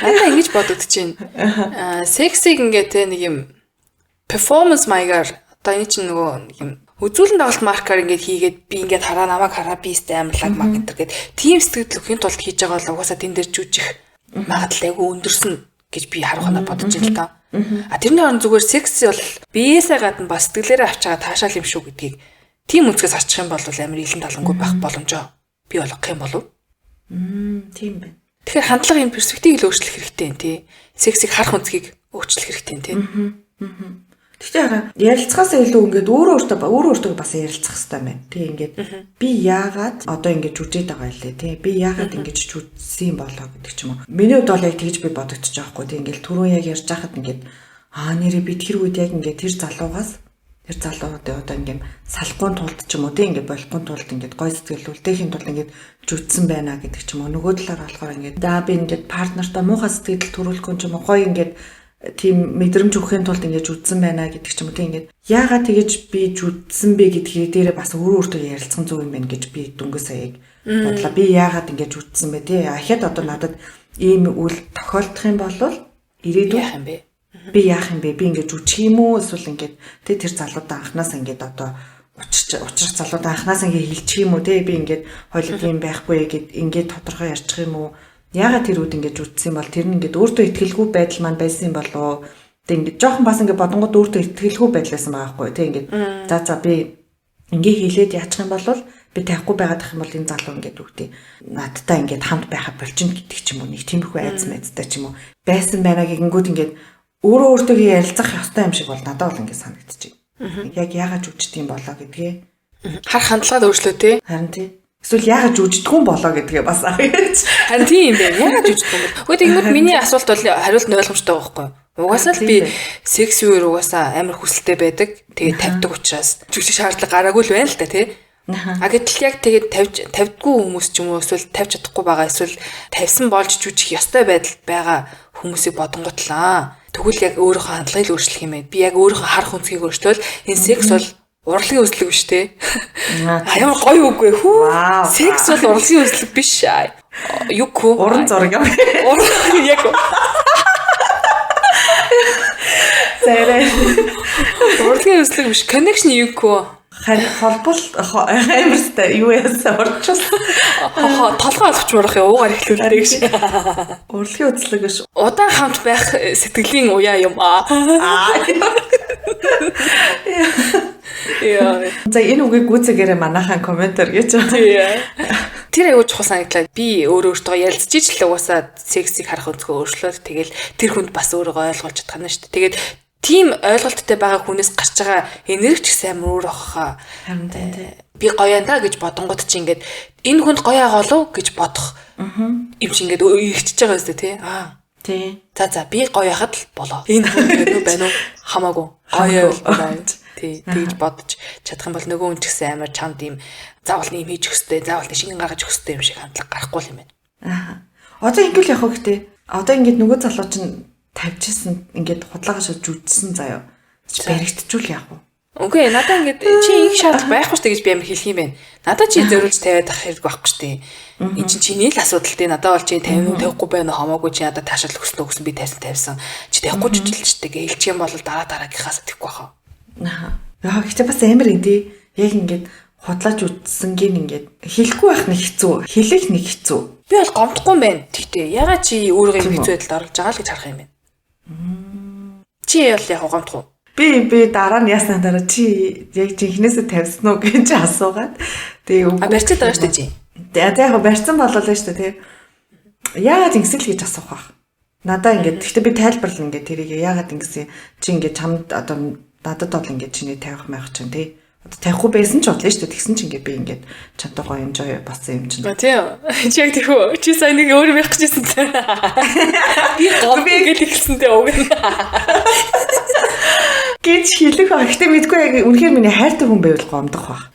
Speaker 2: Надаа ингэж бодогдож байна. Сексиг ингээд нэг юм перформанс маягаар одоо энэ чинь нөгөө юм үзүүлэн дагалт маркаар ингээд хийгээд би ингээд хараа намайг хараа би сте амарлаг маг гэдэг тийм сэтгэл өгөхийн тулд хийж байгаа бол угаасаа тэн дээр жүжих магадлал айгүй өндөрсөн гэж би харахна бодож байна л та. Тэрний орон зүгээр секс бол биеэсээ гадна бас сэтгэлээрээ авч байгаа таашаал юм шүү гэдгийг тийм үнцгээс арчих юм бол амар илэн талангүй байх боломжоо би олгох юм болов.
Speaker 1: Тийм байна.
Speaker 2: Тэгэхээр хандлага юм перспективийг л өөрчлөх хэрэгтэй юм тий. Сексийг харах үнцгийг өөрчлөх хэрэгтэй юм тий.
Speaker 1: Тэгэхээр ярилцахаас илүү ингээд өөрөө бас ярилцах хэрэгтэй байна. Тэг ингээд би яагаад одоо ингээд жүжээд байгаа юм лээ тий. Би яагаад ингэж жүжсэн болоо гэдэг ч юм уу. Миний хувьд бол яг тэгж би бодогдож байгаа хгүй. Тэг ингээд түрүү яг ярьж байхад ингээд нэрээ би тэр үед яг ингээд тэр залуугаас тэр залууд одоо ингээд салахгүй тулд ч юм уу тий ингээд болохгүй тулд ингээд гой сэтгэл үлдээхийн тулд ингээд жүжсэн байна гэдэг ч юм уу. Нөгөө талаар болохоор ингээд би ингээд партнертаа муухай сэтгэл төрүүлэхгүй ч юм уу. Гой ингээд тийм мэдрэмж өгөхийн тулд ингэж үдсэн байна гэдэг ч юм уу тийм ингэж яагаад тэгэж би жүдсэн бэ гэдгийг дээрээ бас өөртөө ярилцсан зүг юм байна гэж би дүнгийн саяг бодлоо. Би яагаад ингэж үдсэн бэ тий. Ахад одоо надад ийм үйл тохиолдох юм бол ирээдүйд
Speaker 2: яах юм бэ?
Speaker 1: Би яах юм бэ? Би ингэж үчих юм уу? Эсвэл ингэж тий тэр залуудаа анханаас ингэж одоо учрах залуудаа анханаас ингэ хэлчих юм уу тий. Би ингэж хойлог юм байхгүй гэд ингэ тодорхой ярьчих юм уу? Яагаад тэр үед ингэж үтсэн бол тэр нь ингэж өөртөө ихтгэлгүй байдал маань байсан юм болов. Тэг ингэж жоохон бас ингэ бодонгууд өөртөө ихтгэлгүй байдлаасан байгаа байхгүй. Тэг ингэж за би ингэ хийлээд яачих юм бол би тавихгүй байгаад ах юм бол энэ залуу ингэж үгтэй. Надтай ингэж хамт байхад болчихно гэдэг ч юм уу. Нэг тиймэрхүү айц мэдтэй ч юм уу. Байсан байна гэнгүүт ингэж өөртөө ярилцах ёстой юм шиг бол надад бол ингэ санагдчихэв. Яг яагаад үждэг юм болоо гэдгээ
Speaker 2: харах хандлагаа өөрчлөө тий.
Speaker 1: Харин тий. Эсвэл яагаад жүжигдэх юм болоо гэдгээ бас аваач.
Speaker 2: Харин тийм юм байна. Яагаад жүжигдэх юм бэ? Гэхдээ тэгмэд миний асуулт бол хариулт нь ойлгомжтой байхгүй юу? Угаасаа л би секс үеэр угаасаа амар хүсэлтэй байдаг. Тэгээд тавьдаг учраас жүжиг шаардлага гараагүй л байна л да тий. Гэтэл яг тэгээд тавьдгүй хүмүүс ч юм уу эсвэл тавьж чадахгүй байгаа эсвэл тавьсан болж жүжих ёстой байдал байгаа хүмүүсийг бодонготлаа. Тэгвэл яг өөрийнхөө хандлагыг өөрчлөх юм бэ? Би яг өөрийнхөө харах үнцгийг өөрчлөөл энэ секс бол урлагийн үзлэг биш те. Ямар гоё үг вэ хүү. Секс бол урлагийн үзлэг биш. Юу хөө?
Speaker 1: Уран зураг юм.
Speaker 2: Яг.
Speaker 1: Зэрэг
Speaker 2: урлагийн үзлэг биш. Connection юу хөө?
Speaker 1: Харин холбол амарстай юу яасан орчихсон.
Speaker 2: Толгой олгоч мурах яа уугаар ихлүүлдэг гэж.
Speaker 1: Урлагийн үзлэг биш.
Speaker 2: Удаан хамт байх сэтгэлийн уяа юм аа. Яа.
Speaker 1: За энэ үгийг гүйцээгээрээ манайхан комментэр гэж байна.
Speaker 2: Тэр аягүй чухал санагдлаа. Би өөртөө ярилцж ич л угаасаа сексийг харах өнцгөө өөрчлөөд тэгэл тэр хүнд бас өөрийгөө ойлгуулж чадах нь шүү дээ. Тэгээд тийм ойлголттой байгаа хүнээс гарч байгаа энерги ч гэсэн амар өөр бахаа. Би гоё янда гэж бодонгууд чи ингээд энэ хүнд гоё аа болов гэж бодох. Юм чи ингээд ирчихэж байгаа өстэй тий.
Speaker 1: Тий.
Speaker 2: За би гоё яхад л болоо. Энэ хүн нөө байна уу? Хамаагүй. Гоё байна. Тий. Тэгж бодож чадах юм бол нөгөө хүн ч гэсэн амар чамд ийм заавал нэм хийж өгстэй, заавал шингэн гаргаж өгстэй юм шиг хандлага гарахгүй юм байна.
Speaker 1: Одоо ингээл явах гэхдээ одоо ингээд нөгөө залуу чинь тавьчихсан ингээд худлаагаа шууд жүжсэн заяа. Баригдчихвол яах вэ?
Speaker 2: Үгүй надаа ингээд чи их шаардлага байхгүй шүү дээ гэж би амар хэлэх юм байна. Надаа чи зөриулж тавиад ах хэрэг байхгүй шүү дээ. Энд чинь чиний л асуудал дээ. Надаа бол чи 50 тавихгүй байна хамаагүй чи надад таашаал өгсөн би тавьсан. Чи тавихгүй чөтөлчтэй гэж хэлчих юм бол дараагийнхаас тэхгүй баха.
Speaker 1: Яа гэхдээ бас амар инди. Яг ингээд худлаач үтсэнгийн ингээд хэлэхгүй байх нэг хэцүү. Хэлэх нэг хэцүү.
Speaker 2: Би бол гомдохгүй юм байна. Тэгтээ ягаад чи өөрийгөө хэцүү байдалд оруулж байгаа л гэж харах юм байна. Чи ял яг гомдохгүй.
Speaker 1: Би дараа нь ясна дараа чи яг жинхнээсээ тавьсан уу гэж асуугаад тэгээ үгүй
Speaker 2: барьцаад байгаа шүү дээ чи.
Speaker 1: Тэгээ яг барьцсан болоо л шүү дээ тэгээ. Яагаад ингэсэл гэж асуух байх. Надаа ингээд гэхдээ би тайлбарлал ингээд тэрийг яагаад ингэсэн чи ингээд чамд одоо надад бол ингээд чиний тавих маях чинь тий. Одоо тавихгүй байсан ч бодлоо шүү дээ. Тэгсэн чинь ингээд би ингээд чамтай гоё enjoy болсон юм чинь.
Speaker 2: Тийм. Чи яг тэгв. Чи сайн нэг өөр байх гэжсэн. Би гомд ингээд ихсэнтэй уг.
Speaker 1: Гэж хэлэх байх. Гэтэ мэдгүй яг үнэхээр миний хайртай хүн байвал гомдох байх.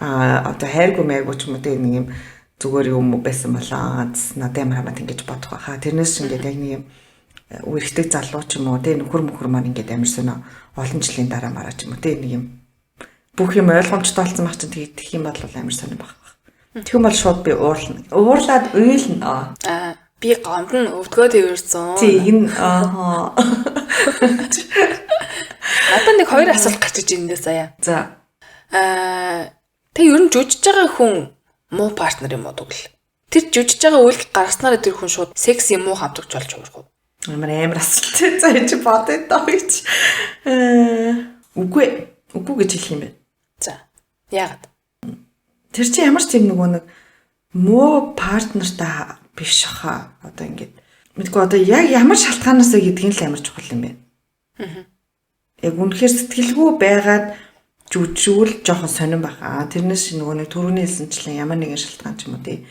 Speaker 1: Одоо хайргүй маяг ч юм уу нэг юм зүгээр юм байсан болоо. Надад ямар хамаад ингэж бодох байхаа. Тэрнээс ингээд яг нэг юм үргэлжлэх залуу ч юм уу тэ нөхөр маань ингээд амар сонио олон жилийн дараа мараа ч юм уу тэ нэг юм бүх юм ойлгомжтой болсон байх чинь тэгэх юм бол амар сонио байх. Тэгэх юм бол шууд би уурлна. Уурлаад уйлна.
Speaker 2: Би гомдно өвдгөө тэрсэн.
Speaker 1: Тийм.
Speaker 2: Надад нэг хоёр асуулт гарч иж эндээ сая.
Speaker 1: За.
Speaker 2: Тэг ер нь жүжиж байгаа хүн муу партнер юм уу тэгвэл? Тэр жүжиж байгаа үйлдэл гаргаснараа тэр хүн шууд секс юм уу хамтрагч болж байгаа юм.
Speaker 1: Амар асуулт. За чи бодоод таа гэж. Үгүй гэж хэлэх юм байна.
Speaker 2: За. Яагаад?
Speaker 1: Тэр чи ямар ч юм нөгөө нэг муу партнертай биш хаа. Одоо ингээд мэдгүй одоо яг ямар шалтгаанаас гэдгийг л амар чухал юм байна. Яг үнэхээр сэтгэлгүй байгаад жүжигүүл жоохон сонирн байгаа. Тэрнээс нөгөө нэг түрүүний хэлсэнчлэн ямар нэгэн шалтгаан ч юм уу тий.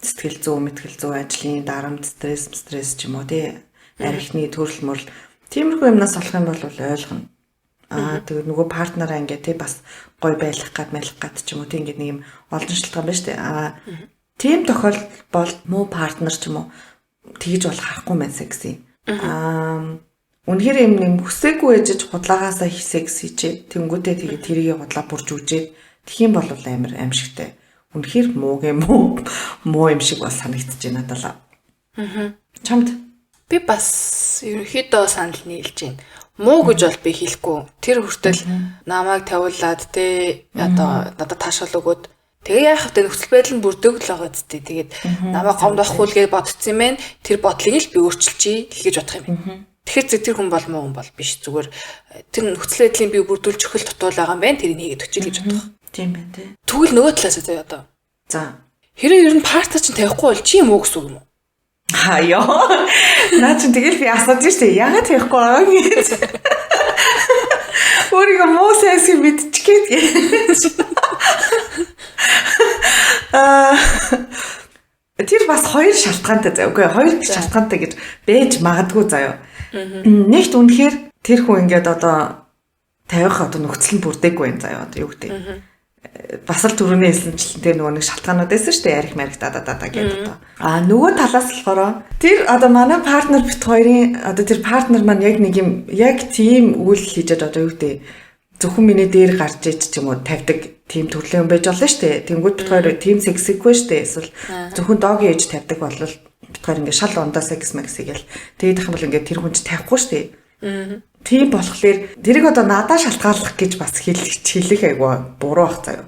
Speaker 1: Сэтгэл зүй, мэтгэл зүй, ажлын дарамт, стресс ч юм уу тий. Архины төрөл мөрл тиймэрхүү юмнаас болох юм бол ойлгоно. Тэгээд нөгөө партнераа ингээд тий бас гой байх гад ч юм уу тий ингээд нэг юм олон шалтгаан байна шүү дээ. Тийм тохиолдол бол муу партнер ч юм уу тэгж бол харахгүй мэн секси. Үнэхээр юм хүсээгүй ээжж худлагаасаа секс хийчээ. Тэнгүүтээ тэгээ тэрийг худлаа бүрж үжээд тэгэх юм бол амар аимшигтай. Үнэхээр муу юм шиг бол санагдаж байна надад. Чамд
Speaker 2: би бас ерөнхийдөө санал нийлж байна. Муу гэж бол би хэлэхгүй. Тэр хүртэл намайг тавуулаад те одоо надад таашаал өгөөд тэгээ яах вэ нөхцөл байдал нь бүрдөөг л байгаа зү. Тэгээд намайг гомд байхгүй л гэж бодсон юм байна. Тэр бодлыг л би өөрчилчихье гэж бодох юм байна. Тэгэхээр тэр хүн бол муу хүн бол биш. Зүгээр тэр нөхцөл байдлыг би бүрдүүлж өгөх тутуул байгаа юм байна. Тэрийг хийгээд өчил гэж бодох.
Speaker 1: Тийм байна тий.
Speaker 2: Тэгвэл нөгөө талаас зөө одоо. За. Хэрэв ер нь партнер чинь тавихгүй бол чи юм уу гэсэн үг юм уу?
Speaker 1: Яа. Наа чи тэгэл би асууж штэ. Яагаад тавихгүй байгаа гэж. Өөрийгөө муу секс мэдчихгээд. Тэр бас хоёр шалтгаантай заяа. Үгүй хоёр шалтгаантай гэж бэж магадгүй заяа. Нэгт үнэхээр тэр хүн ингээд одоо тавих одоо нөхцөл нь бүрдээгүй юм заяа. Одоо юу гэдэг. бас л түрүүний хэлсэнчлэн тэр нөгөө нэг шалтгаанууд байсан шүү дээ. Ярих мэрэг даа гэдэг одоо. Нөгөө талаас болохоор тэр одоо манай партнер бит хоёрын одоо тэр партнер маань яг нэг юм яг тийм үйл хийж одоо юу гэдэг зөвхөн миний дээр гарч иж ч юм уу тавьдаг тийм төрлөө юм байж болно шүү дээ. Тэнгүүд бит хоёр тийм сексэггүй шүү дээ. Эсвэл зөвхөн догийн ээж тавьдаг бол бит хоёр ингээд шал ундаа секс мэгсийг л тэгээд их юм бол ингээд тэр хүн ч тавихгүй шүү дээ. Тийм болохоор тэрийг одоо надад шалтгааллах гэж бас хэлэх айгу буруу бах заяа.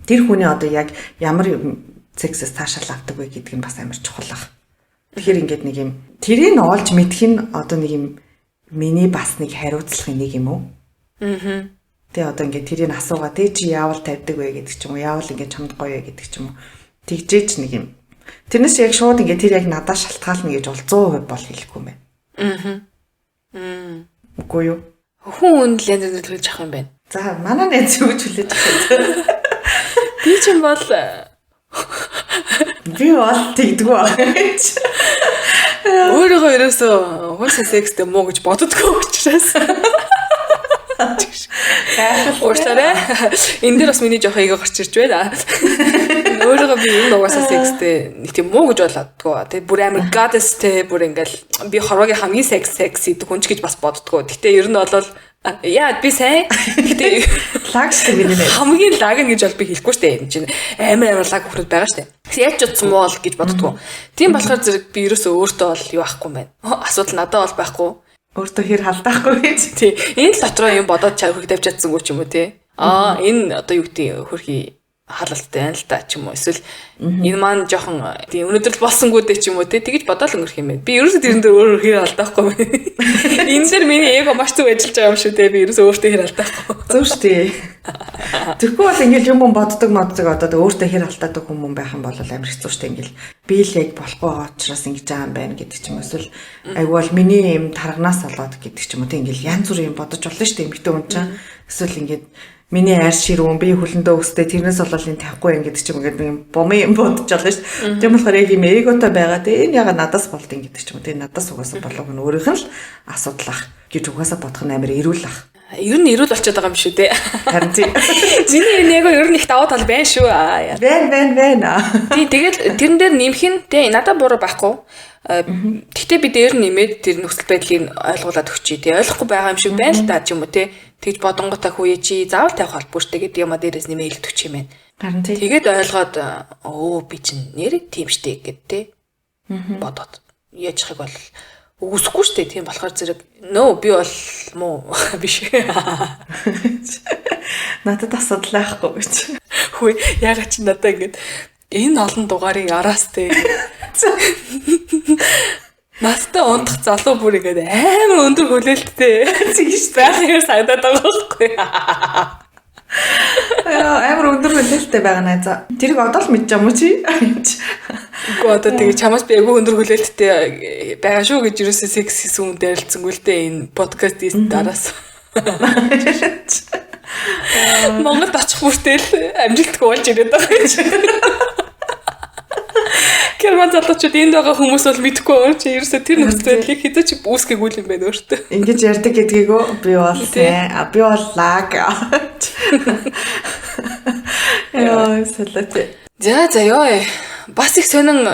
Speaker 1: Тэр хүний одоо яг ямар сексэс таашаал авдаг вэ гэдг нь бас амар чухал баг. Тэгэхээр ингээд нэг юм тэрийг олж мэдэх нь одоо нэг юм миний бас нэг хариуцлагын нэг юм уу? Тэгээ одоо ингээд тэрийг асуугаа тэ чи яавал тавьдаг вэ гэдэг ч юм уу яавал ингээд чамд гоё вэ гэдэг ч юм уу тэгжээч нэг юм. Тэрнээс яг шууд ингээд тэр яг надад шалтгаална гэж бол 100% бол хэлэхгүй юм байна. Үгүй юу?
Speaker 2: Хүн янз бүрээр төлөж авах юм байна.
Speaker 1: За манай найз юу гэж хүлээж авах.
Speaker 2: Би ч юм бол
Speaker 1: тэгдэггүй байна.
Speaker 2: Өөрийгөө ерөөсөө хөөс секстэй муу гэж боддоггүй учраас. Уушлаарэ. Энэ дээр бас миний жоох эго гарч ирж байна. Өөрийгөө би энэ угаасаа секстэй нэг тийм муу гэж болоодгоо. Тэгээ бүр амар goddessтэй бүр ингээл би хорвогийн хамгийн секси хүн ч гэж бас боддгоо. Гэтэ ер нь бол яа би сайн. Гэтэ
Speaker 1: лагштай би нэ.
Speaker 2: Хамгийн лаг нь гэж бол би хэлэхгүй штэ. Энэ чинь амар лаг хүмүүс байгаа штэ. Яаж ч утсан муу л гэж боддгоо. Тийм болохоор зэрэг би ерөөсөө өөртөө бол юу ахгүй юм байна. Асуудал надад бол байхгүй.
Speaker 1: Өөртөө хэр халдаахгүй гэж.
Speaker 2: Тий. Энэ л дотроо юм бодоод хөрх тавьж чадсангүй ч юм уу тий. Энэ одоо юу гэдэг хөрхи халалтай байна л та ч юм уу. Эсвэл энэ маань жоохон тий өнөөдөр л болсонгүй дээ ч юм уу тий. Тэгэж бодоол өнгөрөх юм байна. Би ерөөсөө тэрэн дээр өөрөө хэр халдаахгүй байна. Энэ дээр миний эго маш зөв ажиллаж байгаа юм шүү дээ. Би ерөөсөө өөртөө хэр халдаахгүй.
Speaker 1: Зөв шүү дээ. Тэгэхгүй бол ингээл юм боддог одоо өөртөө хэр алдаадаг хүмүүс байх юм бол амар хэцүү шүү дээ. Ингээл би л яг болохгүй байгаа учраас ингэж байгаа юм байна гэдэг ч юм. Эсвэл айгуул миний юм тарганаас болоод гэдэг ч юм уу. Тэг ингээл янз бүрийн юм бодож болно шүү дээ. Эмэгтэй хүн чинь эсвэл ингээд миний арь ширүүн би хөлөндөө өстэй тэрнээс болол энэ тавихгүй юм гэдэг ч юм ингээд нэг бомын юм бодож болно шүү дээ. Тийм болохоор яг юм эготой байгаа те энэ яга надаас болд юм гэдэг ч юм уу. Тэг надаас угаасаа болоог нь өөрийнх нь л асуудал ах гэж угаасаа бодох нь амар эрүүл ах.
Speaker 2: Ер нь эрүүл болчиход байгаа юм шүү дээ.
Speaker 1: Харин тийм.
Speaker 2: Миний энэ яг ер нь их даваа тал байна шүү.
Speaker 1: Байна.
Speaker 2: Тий, тэгэл тэрэн дээр нэмэх нь тий надад буруу байхгүй. Гэхдээ би дээр нэмээд тэр нөхцөл байдлыг ойлгуулад өгчий. Тий ойлгохгүй байгаа юм шиг байна л да ч юм уу тий. Тэгж бодонготой хүүе чи заавал тавих холбоотой гэдэг юм а дээрээс нэмээд өгч юм байна.
Speaker 1: Харин тий.
Speaker 2: Тэгээд ойлгоод би чинь нэрэг тийм штэ гэд тий. Бодоод яажхыг бол үгүйсэхгүй шүү дээ. Тийм болохоор зэрэг би бол муу биш.
Speaker 1: Надад асуудал байхгүй гэж.
Speaker 2: Хөөе ягаад ч надад ингэж энэ олон дугаарыг араас те. Надтай ундах залуу бүр ингэж амар өндөр хүлээлттэй. Зэгш байхаар санагдаад байгаа байхгүй.
Speaker 1: Амар өндөр хүлээлттэй байгаа найзаа. Тэрийг одоо л мэдэж юм уу чи?
Speaker 2: Үгүй одоо тэгээ чамаас би айгүй өндөр хүлээлттэй байгаа шүү гэж юусэн секси сүм дээрэлцэнгүй л дээ энэ подкастын дараас. Монгол очих бүртэл амжилтгүй болж ирээд байгаа гэж. Герман залуучууд энд байгаа хүмүүс бол мэдхгүй байгаа чи ерөөсө тэр нөхцөлийг хэзээ ч үүсгээгүй юм байна өөртөө.
Speaker 1: Ингэж ярьдаг гэдгийгөө би бол сайн. Би бол лаг. Яа, салаатай.
Speaker 2: За ёо. Бас их сонин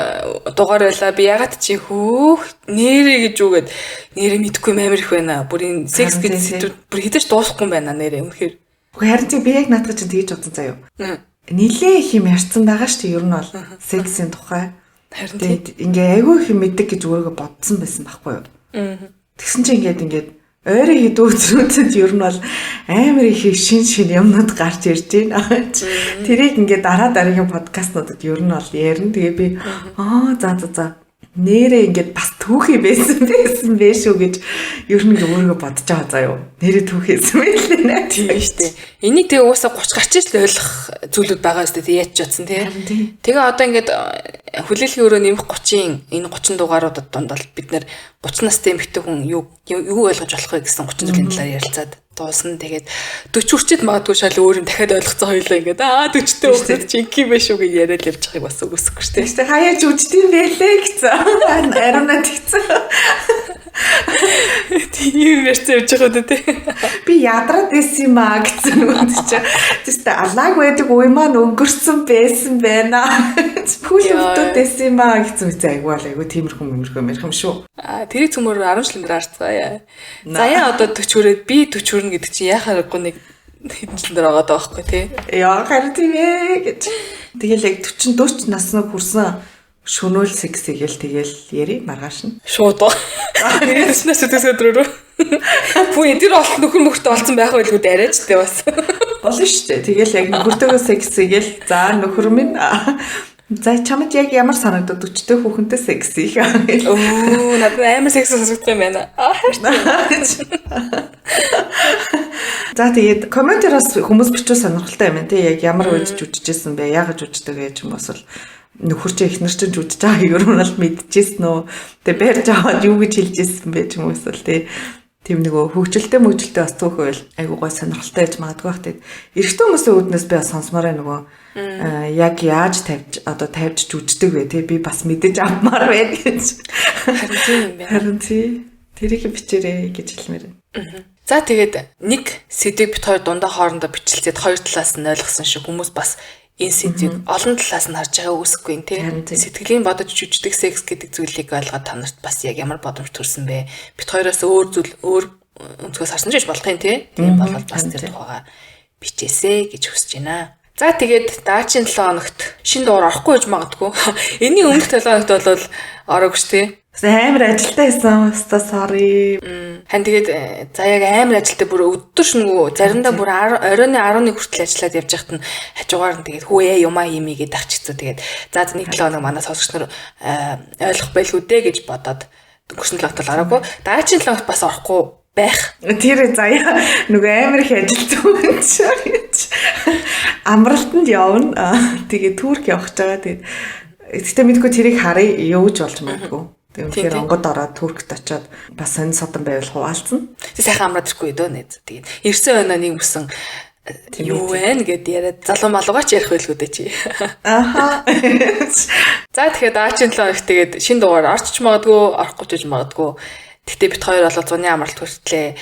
Speaker 2: дугаар байла. Би ягаад чи нэрэ гэж үгээд нэрэ мэдхгүй амар их байна. Бүр энэ секс гэж сэдвүүд бүр хитэж дуусахгүй байна нэрэ. Үнэхээр.
Speaker 1: Харин чи би яг наадах чинь тэгэж бодсон заяа. Нилээ их юм ярьсан байгаа шүү дээ. Ер нь бол сексийн тухай.
Speaker 2: Харин
Speaker 1: ингээ айгүй их мэддэг гэж өөрийгөө бодсон байсан байхгүй юу? Тэгсэн чинь ингээд ойрын хэдэн өдрүүдэд ер нь бол амар их шин юмнууд гарч ирж байна. Тэрийг ингээд дараагийн подкастнуудад ер нь бол ярина. Тэгээ би за нэрээ ингээд бас түүхий байсан байх шүү гэж ер нь өөрийгөө бодож байгаа заа юу. Нэрээ түүхийсэн байлээ нэ.
Speaker 2: Тийм шүү дээ. Энийг тэгээ уусаа 30 гарч иж л ойлгох зүйлүүд байгаа шүү дээ. Яаж ч бодсон тий. Тэгээ одоо ингээд хүлээлгийн өрөө нэмэх 30-ын энэ 30 дугааруудад донд бол бид нэр 30 настай эмэгтэй хүн юу ойлгож болох вэ гэсэн 30 зүйлийн талаар ярилцаад дуусна. Тэгээд 40 хүрчээд магадгүй шал өөр юм дахиад ойлгоцсон хоёлаа ингээд 40-тэй хүүхэд чи инки биш үү гэж яриад явж байгааг бас үгүйсэхгүй шүү дээ.
Speaker 1: Хаяа жүжигдэн байлээ гэсэн. Ариунаа тэгсэн.
Speaker 2: Тийм ярьсан явж байгаа үү те.
Speaker 1: Би ядраад байсан юм аа гэсэн үг чинь. Тэстэ алааг байдаг үе маань өнгөрсөн байсан байна. Бүл өвдөд байсан юм аа гэсэн үгтэй айгуу тиймэрхүү шүү.
Speaker 2: Тэрийг цөмөр 10 жил дээр харцгаая. Заяа одоо 40 хүрээд би 40 хүрнэ гэдэг чинь яхаарахгүй нэг хэдэн жил дээр байгаа даа байхгүй тий.
Speaker 1: Яа харин тийм ээ гэж. Тэгэл яг 40 наснаа хүрсэн шөнөөл сексгээл тэгэл яри маргааш нь.
Speaker 2: Шууд. Тэрээс өдрөөрөө. Бүе тэр олт нөхөр мөхөртэй олцсон байх байлгүй арайч тий бас.
Speaker 1: Болно шүү дээ. Тэгэл яг нөхөртөөгөө сексгээл за нөхөр минь за чамд яг ямар санагдаад 40-тэй хүүхэнтэй секс их.
Speaker 2: Оо надад амар секс сонсогдох юм байна.
Speaker 1: За тэгээд комментараас хүмүүс бичүү сонирхолтой юм тий яг ямар үед жүжижсэн бэ? Яг жүжигдэг гэж юм бол нөхөр чи ихнэр чинь жүжиж байгаа юм бол мэдчихсэн нөө. Тэгээ барьж аваад юу гэж хэлж ирсэн бэ ч юм уу эсвэл тий тийм нөгөө хөгжилтэй бас түүхэл айгуу гой сонирхолтой гэж магадгүй бах тэгээд эрэгтэй хүмүүсийн үүднээс би сонсмаараа нөгөө яг яаж тавьж жүжигдэг вэ тий би бас мэдэж авмаар байна гэж.
Speaker 2: Харин тийм юм байна.
Speaker 1: Харин тий тэрийг бичээрэй гэж хэлмээр байна.
Speaker 2: За тэгээд нэг сэдвийг бит хоёр дундаа хоорондоо бичлээд хоёр талаас нь ойлгосон шиг хүмүүс бас энэ сэдвийг олон талаас нь харж байгаа үсэхгүй нэ тий. Сэтгэлийн бодож жүжигдэг секс гэдэг зүйлийг ойлгоод та нарт бас яг ямар боломж төрсөн бэ? Бит хоёроос өөр өнцгөөс харсан ч гэж болох юм тий. Тийм болоод бас тэр тухайга бичээсэй гэж хүсэж байна. За тэгээд даачийн 7 хоногт шинэ дугаар орохгүй гэж магадгүй. Энийн өмнөх 7 хоногт бол ороогүй ш тий.
Speaker 1: Амар ажилтаа байсан. Өстө sorry.
Speaker 2: Хан тэгээд за яг амар ажилтаа бүр өдөр шөнөгүй заримдаа бүр оройн 11 хүртэл ажиллаад явж байхад нь хажуугаар нь тэгээд хүүе юмаа хиймээ гэдээ авчихсан. Тэгээд за нэг 7 хоног манай сонсогч нар ойлгох байлгүй дээ гэж бодоод өнгөрсөн 7 хоногт ороогүй. Даачийн 7 хоногт бас орохгүй байх.
Speaker 1: Тэр заяа нөгөө амар их ажилтсан гэж. Амралтанд явна. Тэгээд Турк явах гэж байгаа. Тэгээд гэхдээ мэдгүй тэрийг харъя явж болж магадгүй. Тэгэхээр онгод ороод Туркт очиод бас энэ содон байвал хуваалцсан.
Speaker 2: Тэг сайхан амраад ирэхгүй дөө нэт. Тэгээд ирсэн өнөө нэг өсөн юу вэ гэд яриад залуу малуугаа ч ярих байлгүй дээ чи.
Speaker 1: Аха.
Speaker 2: За тэгэхээр даачийн 7 хоногт тэгээд шинэ дугаар орчих магадгүй, орохгүй ч магадгүй. Гэтэ бит хоёр бол зуны амралт хүртлээ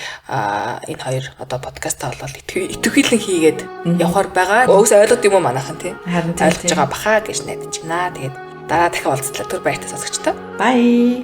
Speaker 2: энэ хоёр одоо подкастаа болол итгэхийлэн хийгээд явахаар байгаа. Өөөс ойлгод юм уу манайхан тий. Ойлгож байгаа баха гэж найдаж байна. Тэгээд дараа дахин уулзлаа. Түр баяртай сонсогчдоо.
Speaker 1: Bye.